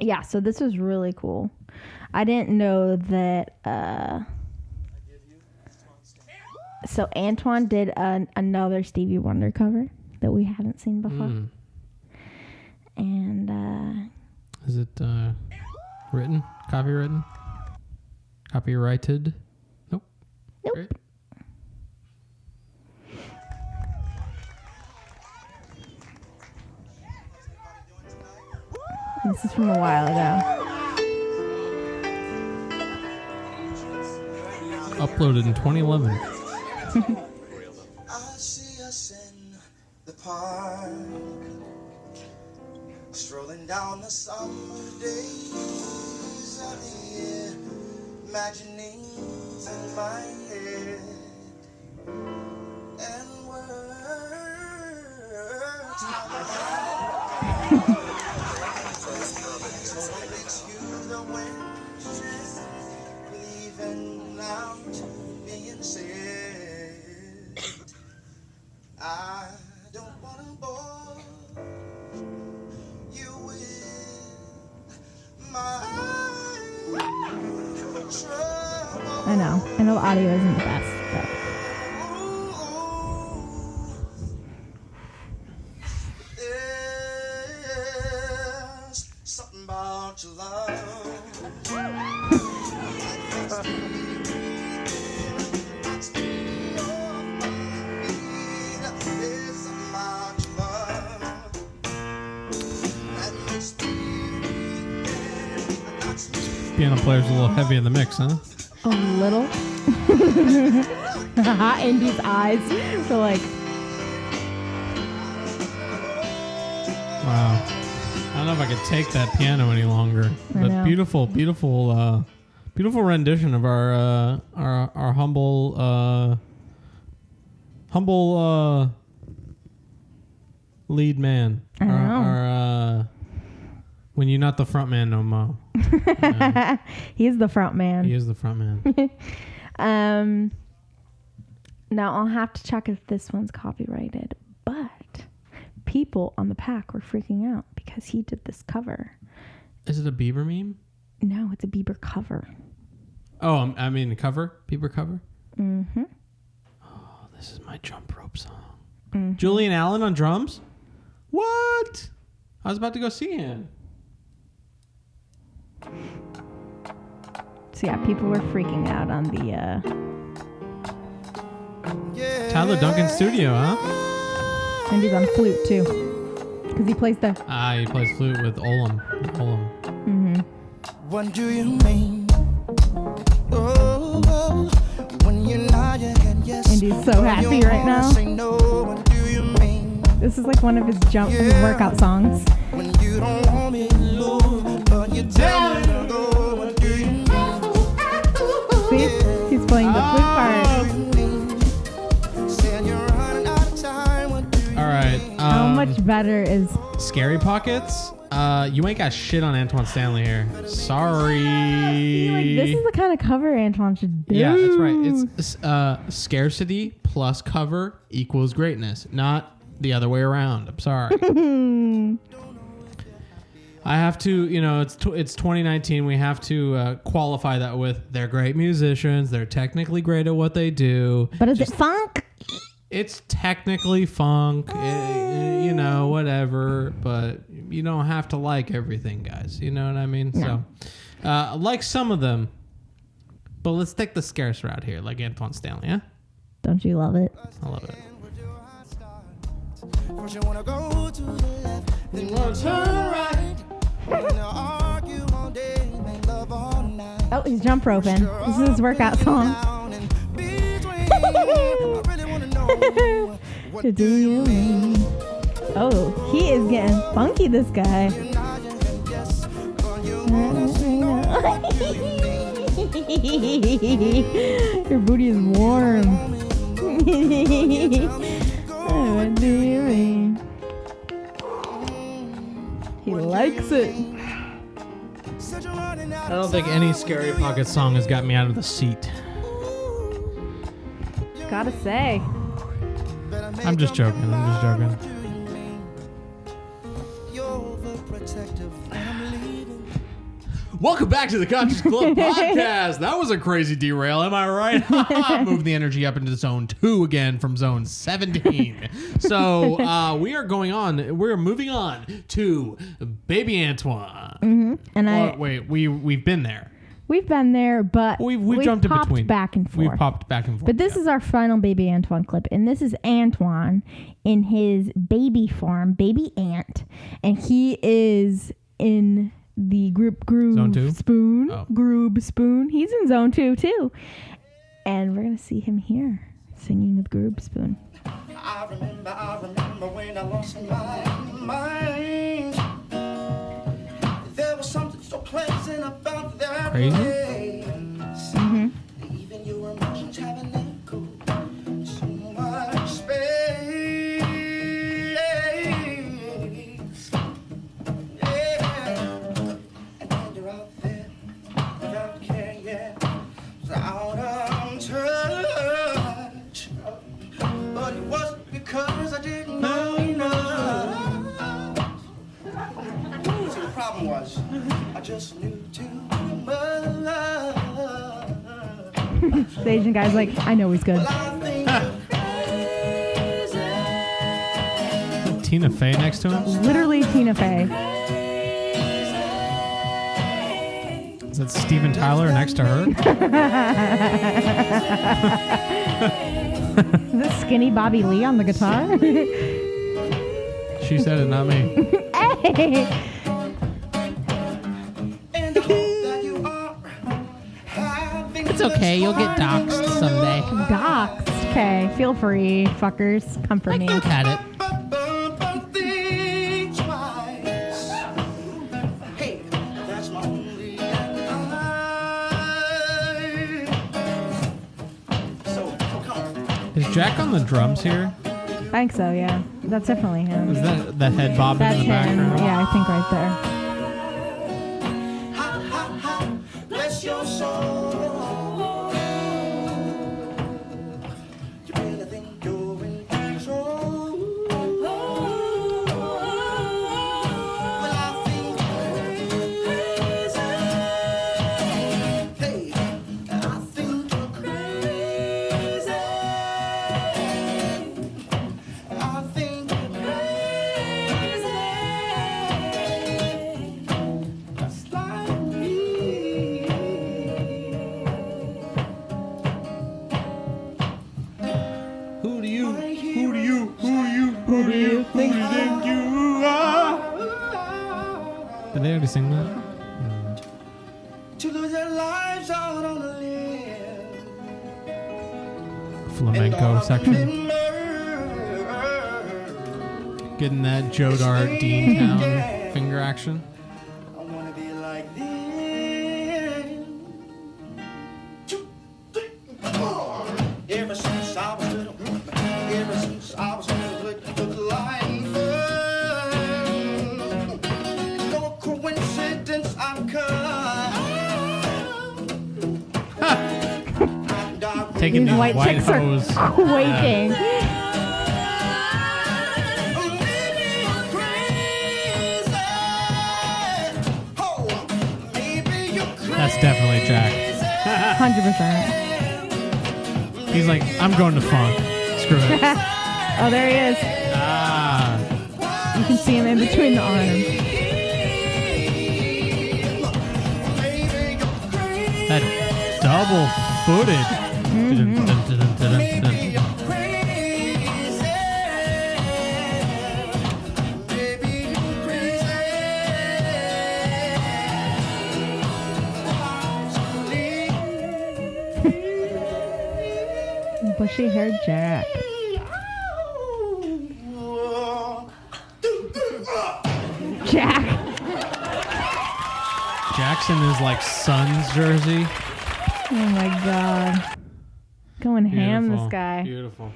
B: yeah, so this was really cool. I didn't know that so Antwaun did another Stevie Wonder cover that we haven't seen before. And
A: is it written? Copywritten? Copyrighted? Nope. Great.
B: This is from a while ago.
A: uploaded in 2011.
C: I see us in the park, strolling down the summer days of the year, imaginings in my head, and words it's you, the wenches, leaving out being said. I don't want to bore you with my trouble.
B: I know the audio isn't the best, but
C: There's something about your love.
A: Piano player's a little heavy in the mix, huh?
B: a little. Indy's eyes were like,
A: Wow. I don't know if I could take that piano any longer.
B: I
A: But
B: know.
A: beautiful rendition of our humble lead man.
B: I know.
A: Our when you're not the front man no more.
B: he's the front man.
A: He is the front man.
B: Now I'll have to check if this one's copyrighted, but people on the pack were freaking out because he did this cover.
A: Is it a Bieber meme?
B: No, it's a Bieber cover.
A: Oh, I mean cover? Bieber cover?
B: Mm-hmm.
A: Oh, this is my jump rope song. Mm-hmm. Julian Allen on drums? What? I was about to go see him.
B: So yeah, people were freaking out on the
A: Tyler Duncan studio, huh?
B: and he's on flute too, because he plays the.
A: He plays flute with Olam.
B: Mm-hmm.
C: What do you mean? Oh, when you nod your head yes.
B: Indy's so happy right now.
C: Say no, what do you mean?
B: This is like one of his his workout songs.
C: When you don't want me to move, but you tell me to go, what do you mean?
B: See, he's playing the flute part.
A: All right.
B: How much better is?
A: Scary Pockets? You ain't got shit on Antwaun Stanley here. Sorry.
B: Like, this is the kind of cover Antwaun should do.
A: Yeah, that's right. It's scarcity plus cover equals greatness, not the other way around. I'm sorry. I have to, it's 2019. We have to qualify that with they're great musicians. They're technically great at what they do.
B: But is it funk?
A: It's technically funk, whatever. But you don't have to like everything, guys. You know what I mean?
B: No.
A: So, I like some of them, but let's take the scarce route here, like Antwaun Stanley, yeah?
B: Don't you love it?
A: I love it.
C: First you wanna go to the left, then you
A: wanna turn
C: right. Wanna argue all day, make love all night.
B: Oh, he's jump roping. This is his workout song.
C: What do you mean?
B: Oh, he is getting funky, this guy. Your booty is warm. What do you mean? He likes it.
A: I don't think any Scary Pocket song has got me out of the seat.
B: Gotta say.
A: I'm just joking. Welcome back to the Conscious Club podcast. That was a crazy derail, am I right? Move the energy up into zone 2 again from zone 17. So we're moving on to Baby Antwaun.
B: Mm-hmm. And
A: we've been there.
B: We've been there, but
A: we've jumped in
B: popped
A: between.
B: back and forth.
A: We've popped back and forth.
B: But this is our final Baby Antwaun clip, and this is Antwaun in his baby form, Baby Ant, and he is in the group Groove
A: Zone 2?
B: Spoon.
A: Oh.
B: Groove Spoon. He's in Zone 2 too. And we're going to see him here singing with Groove Spoon.
C: I remember when I lost my mind. There was something so pleasant about that place.
B: Mm-hmm.
C: Even your emotions have an echo, so much space. Yeah, and when you're out there without care, yeah, out of touch. But it wasn't because I didn't know enough. See, the problem was I just knew too much.
B: The Asian guy's like, I know he's good.
C: Well, I think you're crazy.
A: Tina Fey next to him?
B: Literally Tina Fey.
A: Is that Steven Tyler next to her?
B: Is this skinny Bobby Lee on the guitar?
A: She said it, not me.
B: Hey!
C: And I hope that you are having
A: It's okay, you'll get doxxed someday.
B: Doxed. Okay, feel free, fuckers. Come for me.
A: Look at it.
C: Think twice. Hey, that's my only line. So come on.
A: Is Jack on the drums here?
B: I think so, yeah. That's definitely him.
A: Is that the head bobbing
B: That's
A: in the
B: him.
A: background?
B: Yeah, I think right there.
C: Ha, ha, ha. Bless your soul. You really think you're in control? Well, I think you're crazy. Hey, I think you're crazy. I think you're crazy. Just like me.
A: Who do you think you are? Did they already sing that?
C: To lose their lives out on a limb.
A: Flamenco section. Getting that Joe Dart Dean Town finger action.
C: I wanna be like them. 2, 3, 4. Ever since I was little, ever since I was little, look like no coincidence I'm come.
A: Taking
B: These
A: these
B: white
A: white
B: chicks are
A: hose.
B: quaking.
A: That's definitely Jack.
B: 100%.
A: He's like, I'm going to funk. Screw it.
B: Oh, there he is.
A: Ah.
B: You can see him in between the arms.
A: That double footed.
B: Bushy haired Jack. Jack.
A: Jackson is like Suns jersey.
B: Oh my god. Going ham, this guy.
A: Beautiful.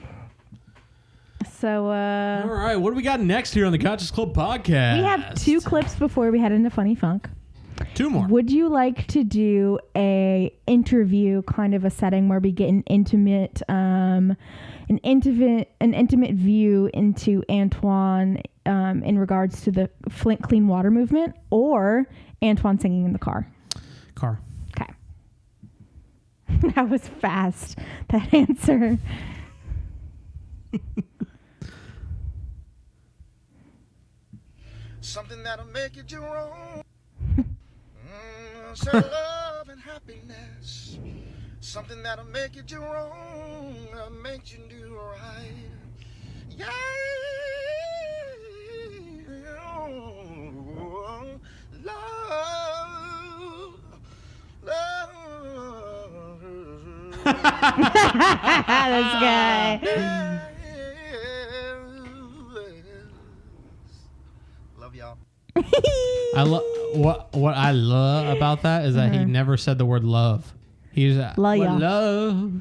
B: So,
A: All right, what do we got next here on the Conscious Club podcast?
B: we have 2 clips before we head into Funny Funk.
A: 2 more.
B: Would you like to do a interview kind of a setting where we get an intimate view into Antwaun in regards to the Flint Clean Water movement, or Antwaun singing in the car?
A: Car.
B: Okay. That was fast, that answer.
C: Something that'll make you do wrong. Say love and happiness. Something that'll make you do wrong, make you do right. Yeah. Love.
B: guy.
C: Love y'all.
A: I love what I love about that is that he never said the word love. He's love.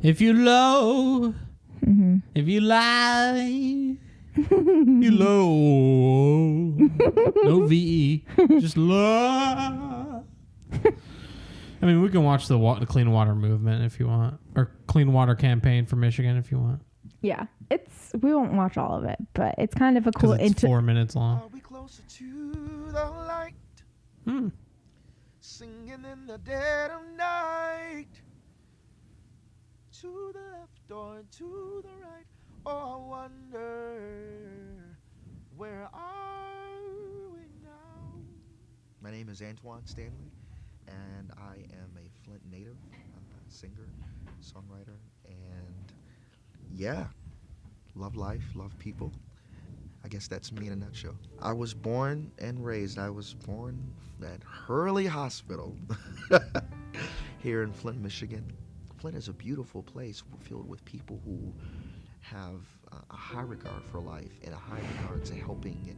A: If you low, if you lie, you low. No VE, just love. I mean, we can watch the clean water movement if you want, or clean water campaign for Michigan if you want.
B: Yeah, we won't watch all of it, but it's kind of a cool.
A: It's 4 minutes long.
C: Are we closer to the light? Singing in the dead of night. To the left or to the right. Oh, I wonder, where are we now? My name is Antwaun Stanley, and I am a Flint native, singer, songwriter, and yeah, love life, love people. I guess that's me in a nutshell. I was born and raised. I was born at Hurley Hospital here in Flint, Michigan. Flint is a beautiful place filled with people who have a high regard for life and a high regard to helping and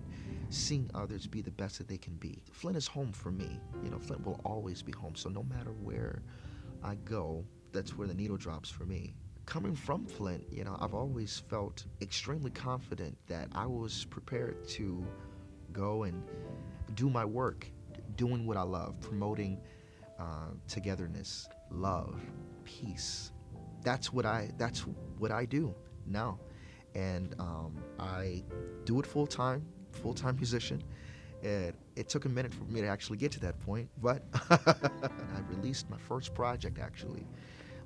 C: seeing others be the best that they can be. Flint is home for me. You know, Flint will always be home. So no matter where I go, that's where the needle drops for me. Coming from Flint, you know, I've always felt extremely confident that I was prepared to go and do my work, doing what I love, promoting togetherness, love, peace. That's what I do now, and I do it full time musician. It took a minute for me to actually get to that point, but I released my first project actually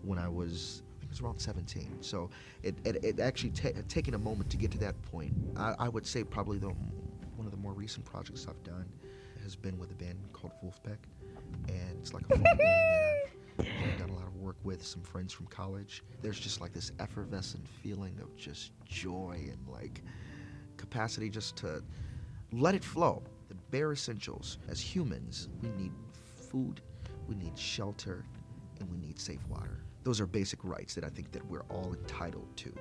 C: when I was around 17. So it actually had taken a moment to get to that point. I would say probably one of the more recent projects I've done has been with a band called Vulfpeck, and it's like a folk band that I've done a lot of work with, some friends from college. There's just like this effervescent feeling of just joy and like capacity just to let it flow. The bare essentials. As humans, we need food, we need shelter, and we need safe water. Those are basic rights that I think that we're all entitled to.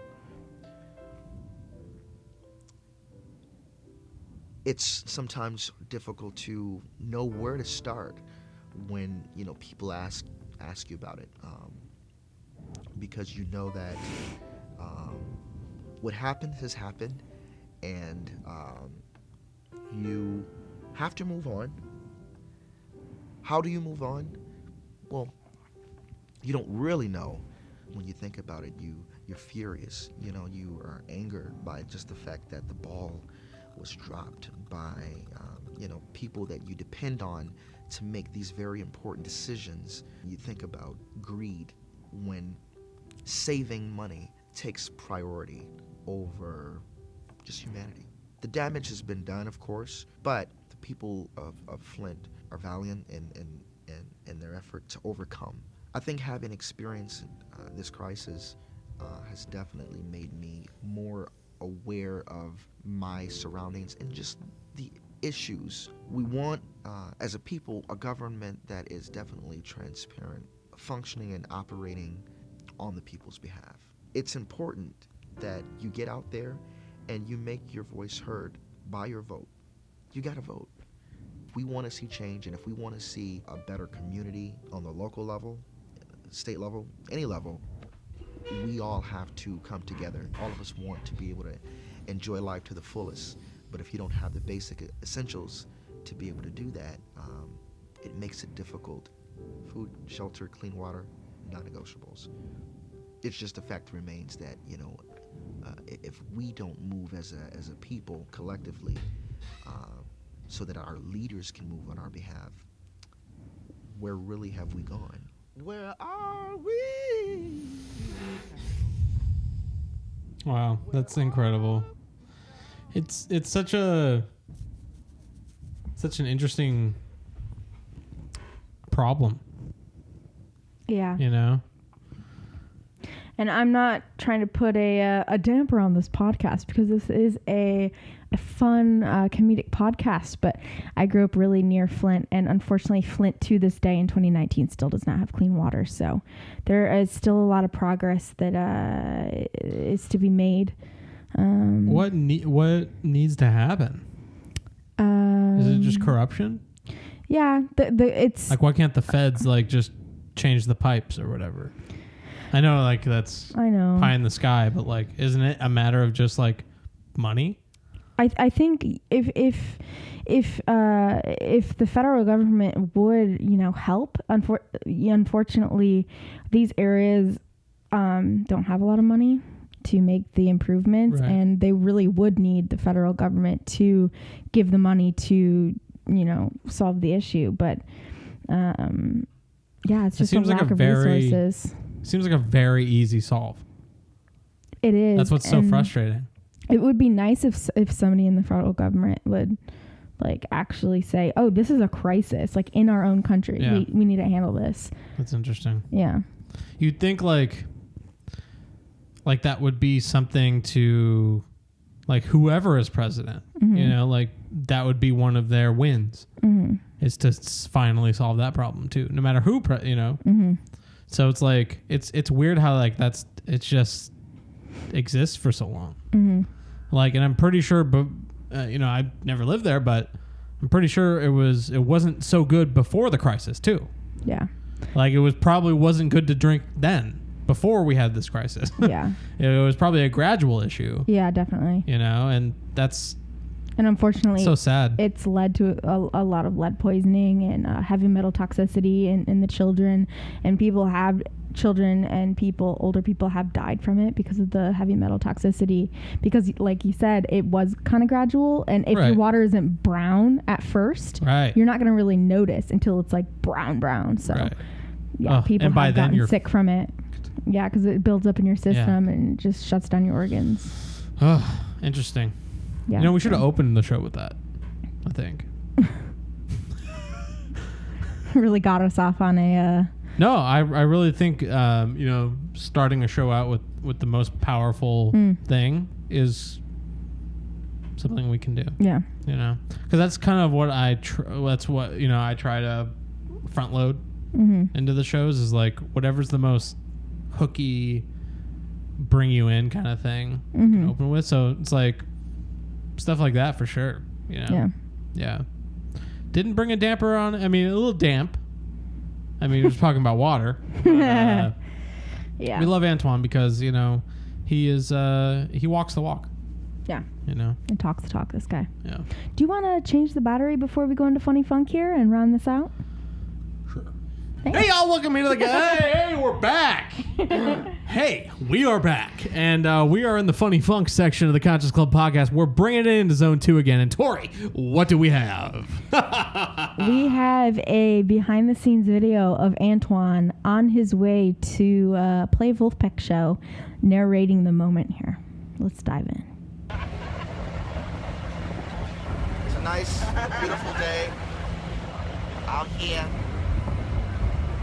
C: It's sometimes difficult to know where to start when, you know, people ask you about it, because you know that what happened has happened, and you have to move on. How do you move on? Well, you don't really know. When you think about it, you're furious. You know, you are angered by just the fact that the ball was dropped by you know, people that you depend on to make these very important decisions. You think about greed when saving money takes priority over just humanity. The damage has been done, of course, but the people of Flint are valiant in their effort to overcome. I think having experienced this crisis has definitely made me more aware of my surroundings and just the issues. We want, as a people, a government that is definitely transparent, functioning and operating on the people's behalf. It's important that you get out there and you make your voice heard by your vote. You gotta vote. If we want to see change, and if we want to see a better community on the local level, state level, any level, we all have to come together. All of us want to be able to enjoy life to the fullest, but if you don't have the basic essentials to be able to do that, it makes it difficult. Food, shelter, clean water, non-negotiables. It's just a fact remains that, you know, if we don't move as a people collectively, so that our leaders can move on our behalf, where really have we gone? Where are we?
A: Wow, that's incredible. It's such an interesting problem.
B: Yeah.
A: You know?
B: And I'm not trying to put a damper on this podcast, because this is a fun comedic podcast, but I grew up really near Flint, and unfortunately Flint to this day in 2019 still does not have clean water. So there is still a lot of progress that is to be made.
A: What needs to happen? Is it just corruption?
B: Yeah, it's
A: like, why can't the feds like just change the pipes or whatever? I know, like, that's pie in the sky, but like, isn't it a matter of just like money?
B: I think if the federal government would, help, unfortunately, these areas don't have a lot of money to make the improvements,
A: right.
B: And they really would need the federal government to give the money to, solve the issue. But it's just a lack of resources.
A: Seems like a very easy solve.
B: It is.
A: That's what's so frustrating.
B: It would be nice if somebody in the federal government would like actually say, oh, this is a crisis, like in our own country.
A: Yeah.
B: We need to handle this.
A: That's interesting.
B: Yeah.
A: You'd think like that would be something to like whoever is president, like that would be one of their wins is to finally solve that problem too, no matter who, So it's like, it's weird how like it just exists for so long. Like, and I'm pretty sure, but I never lived there, but I'm pretty sure it wasn't so good before the crisis too.
B: Yeah.
A: Like, it probably wasn't good to drink then before we had this crisis.
B: Yeah.
A: It was probably a gradual issue.
B: Yeah, definitely.
A: And that's
B: unfortunately
A: so sad.
B: It's led to a lot of lead poisoning and heavy metal toxicity in the children, and children and older people have died from it because of the heavy metal toxicity, because like you said, it was kind of gradual, and if your water isn't brown at first, you're not going to really notice until it's like brown. So people have gotten sick from it. Yeah, because it builds up in your system and just shuts down your organs.
A: Oh, interesting.
B: Yeah,
A: we should have opened the show with that, I think.
B: Really got us off on a...
A: No, I really think, starting a show out with the most powerful thing is something we can do. Yeah. Because that's kind of what I try to front load into the shows, is like whatever's the most hooky, bring you in kind of thing can open with. So it's like stuff like that for sure. Yeah. Didn't bring a damper on. I mean, a little damp. I mean, we're just talking about water. But,
B: yeah.
A: We love Antwaun because, he is, he walks the walk.
B: Yeah.
A: And
B: talks the talk, this guy.
A: Yeah.
B: Do you want to change the battery before we go into Funny Funk here and round this out?
A: Sure. Hey, y'all, welcome into the Hey, we're back. Hey, we are back. And we are in the Funny Funk section of the Conscious Club podcast. We're bringing it into Zone 2 again. And Tori, what do we have?
B: We have a behind-the-scenes video of Antwaun on his way to play Vulfpeck show, narrating the moment here. Let's dive in.
C: It's a nice, beautiful day out here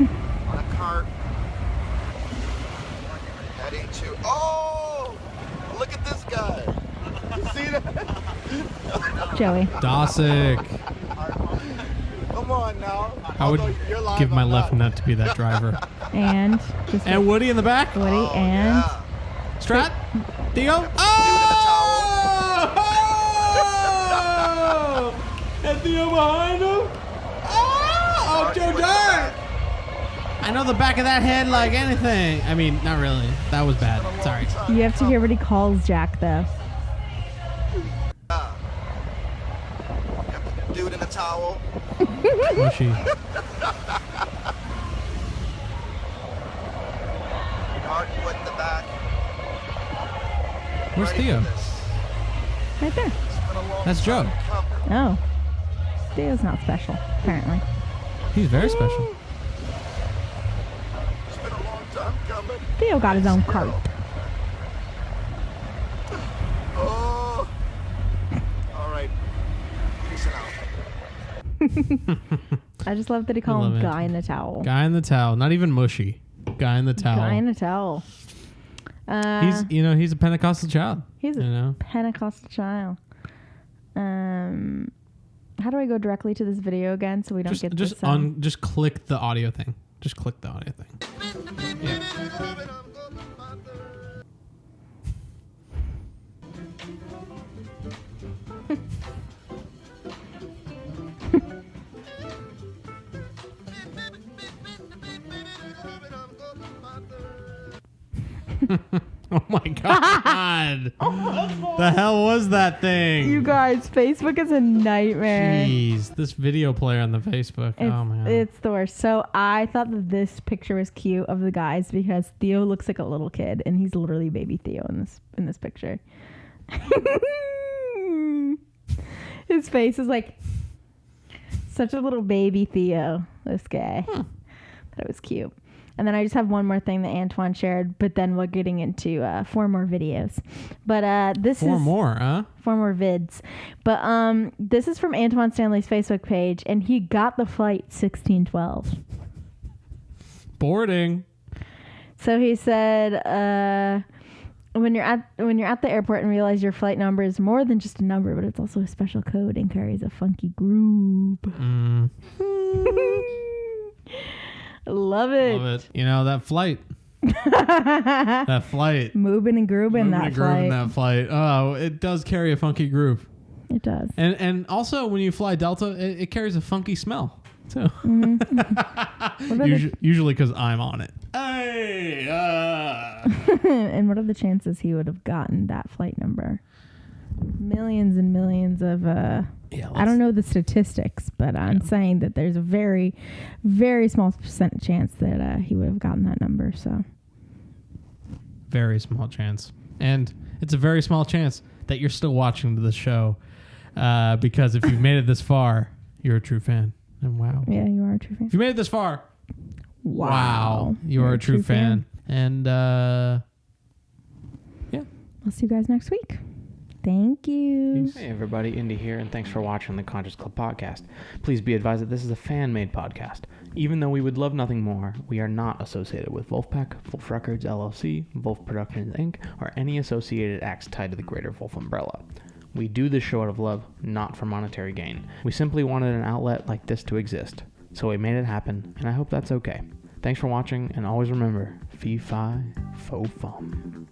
C: on a cart heading to... Oh! Look at this guy. You see that?
B: Joey.
A: Dosick.
C: Come on now.
A: I would give my left nut to be that driver.
B: And
A: Woody in the back.
B: Woody and...
C: Yeah.
A: Strat. Theo. Oh! And Theo behind him. Oh, Joe Dirt. I know the back of that head like anything. I mean, not really. That was bad. Sorry.
B: You have to hear what he calls Jack, though.
C: Dude in a towel.
A: Mushy.
C: Hardwood in the back.
A: Where's Theo?
B: Right there.
A: That's Joe.
B: Oh. Theo's not special, apparently.
A: He's very special.
C: It's been a long time coming.
B: Theo got his own cart.
C: Oh. All right. Peace out.
B: I just love that he called him Guy in the Towel.
A: Guy in the towel. Not even mushy. Guy in the towel.
B: Guy in the Towel.
A: He's a Pentecostal child.
B: He's a Pentecostal child. How do I go directly to this video again so we don't get this?
A: Just click the audio thing. Just click the audio thing. Yeah. Oh my god! The hell was that thing?
B: You guys, Facebook is a nightmare.
A: Jeez, this video player on the Facebook. Oh man,
B: it's the worst. So I thought that this picture was cute of the guys because Theo looks like a little kid, and he's literally baby Theo in this picture. His face is like such a little baby Theo. This guy. That was cute. And then I just have one more thing that Antwaun shared, but then we're getting into 4 more videos. But this is
A: 4 more, huh?
B: 4 more vids. But this is from Antwaun Stanley's Facebook page, and he got the flight 1612.
A: Boarding.
B: So he said, when you're at the airport and realize your flight number is more than just a number, but it's also a special code and carries a funky groove. Love it.
A: Love it. You know, that flight. That flight.
B: Moving and grooving that flight.
A: Oh, it does carry a funky groove.
B: It does.
A: And also, when you fly Delta, it carries a funky smell, too. Usually because I'm on it. Hey!
B: And what are the chances he would have gotten that flight number? Millions and millions of... I don't know the statistics, but I'm saying that there's a very, very small % chance that he would have gotten that number. So,
A: very small chance, and it's a very small chance that you're still watching the show, because if you've made it this far, you're a true fan. And wow,
B: yeah, you are a true fan.
A: If you made it this far,
B: wow,
A: you are a true fan. And yeah,
B: I'll see you guys next week. Thank you.
E: Hey everybody, Indy here, and thanks for watching the Conscious Club podcast. Please be advised that this is a fan-made podcast. Even though we would love nothing more, we are not associated with Vulfpeck, Vulf Records LLC, Vulf Productions Inc, or any associated acts tied to the greater Vulf umbrella. We do this show out of love, not for monetary gain. We simply wanted an outlet like this to exist, so we made it happen, and I hope that's okay. Thanks for watching, and always remember, fee fi fo fum.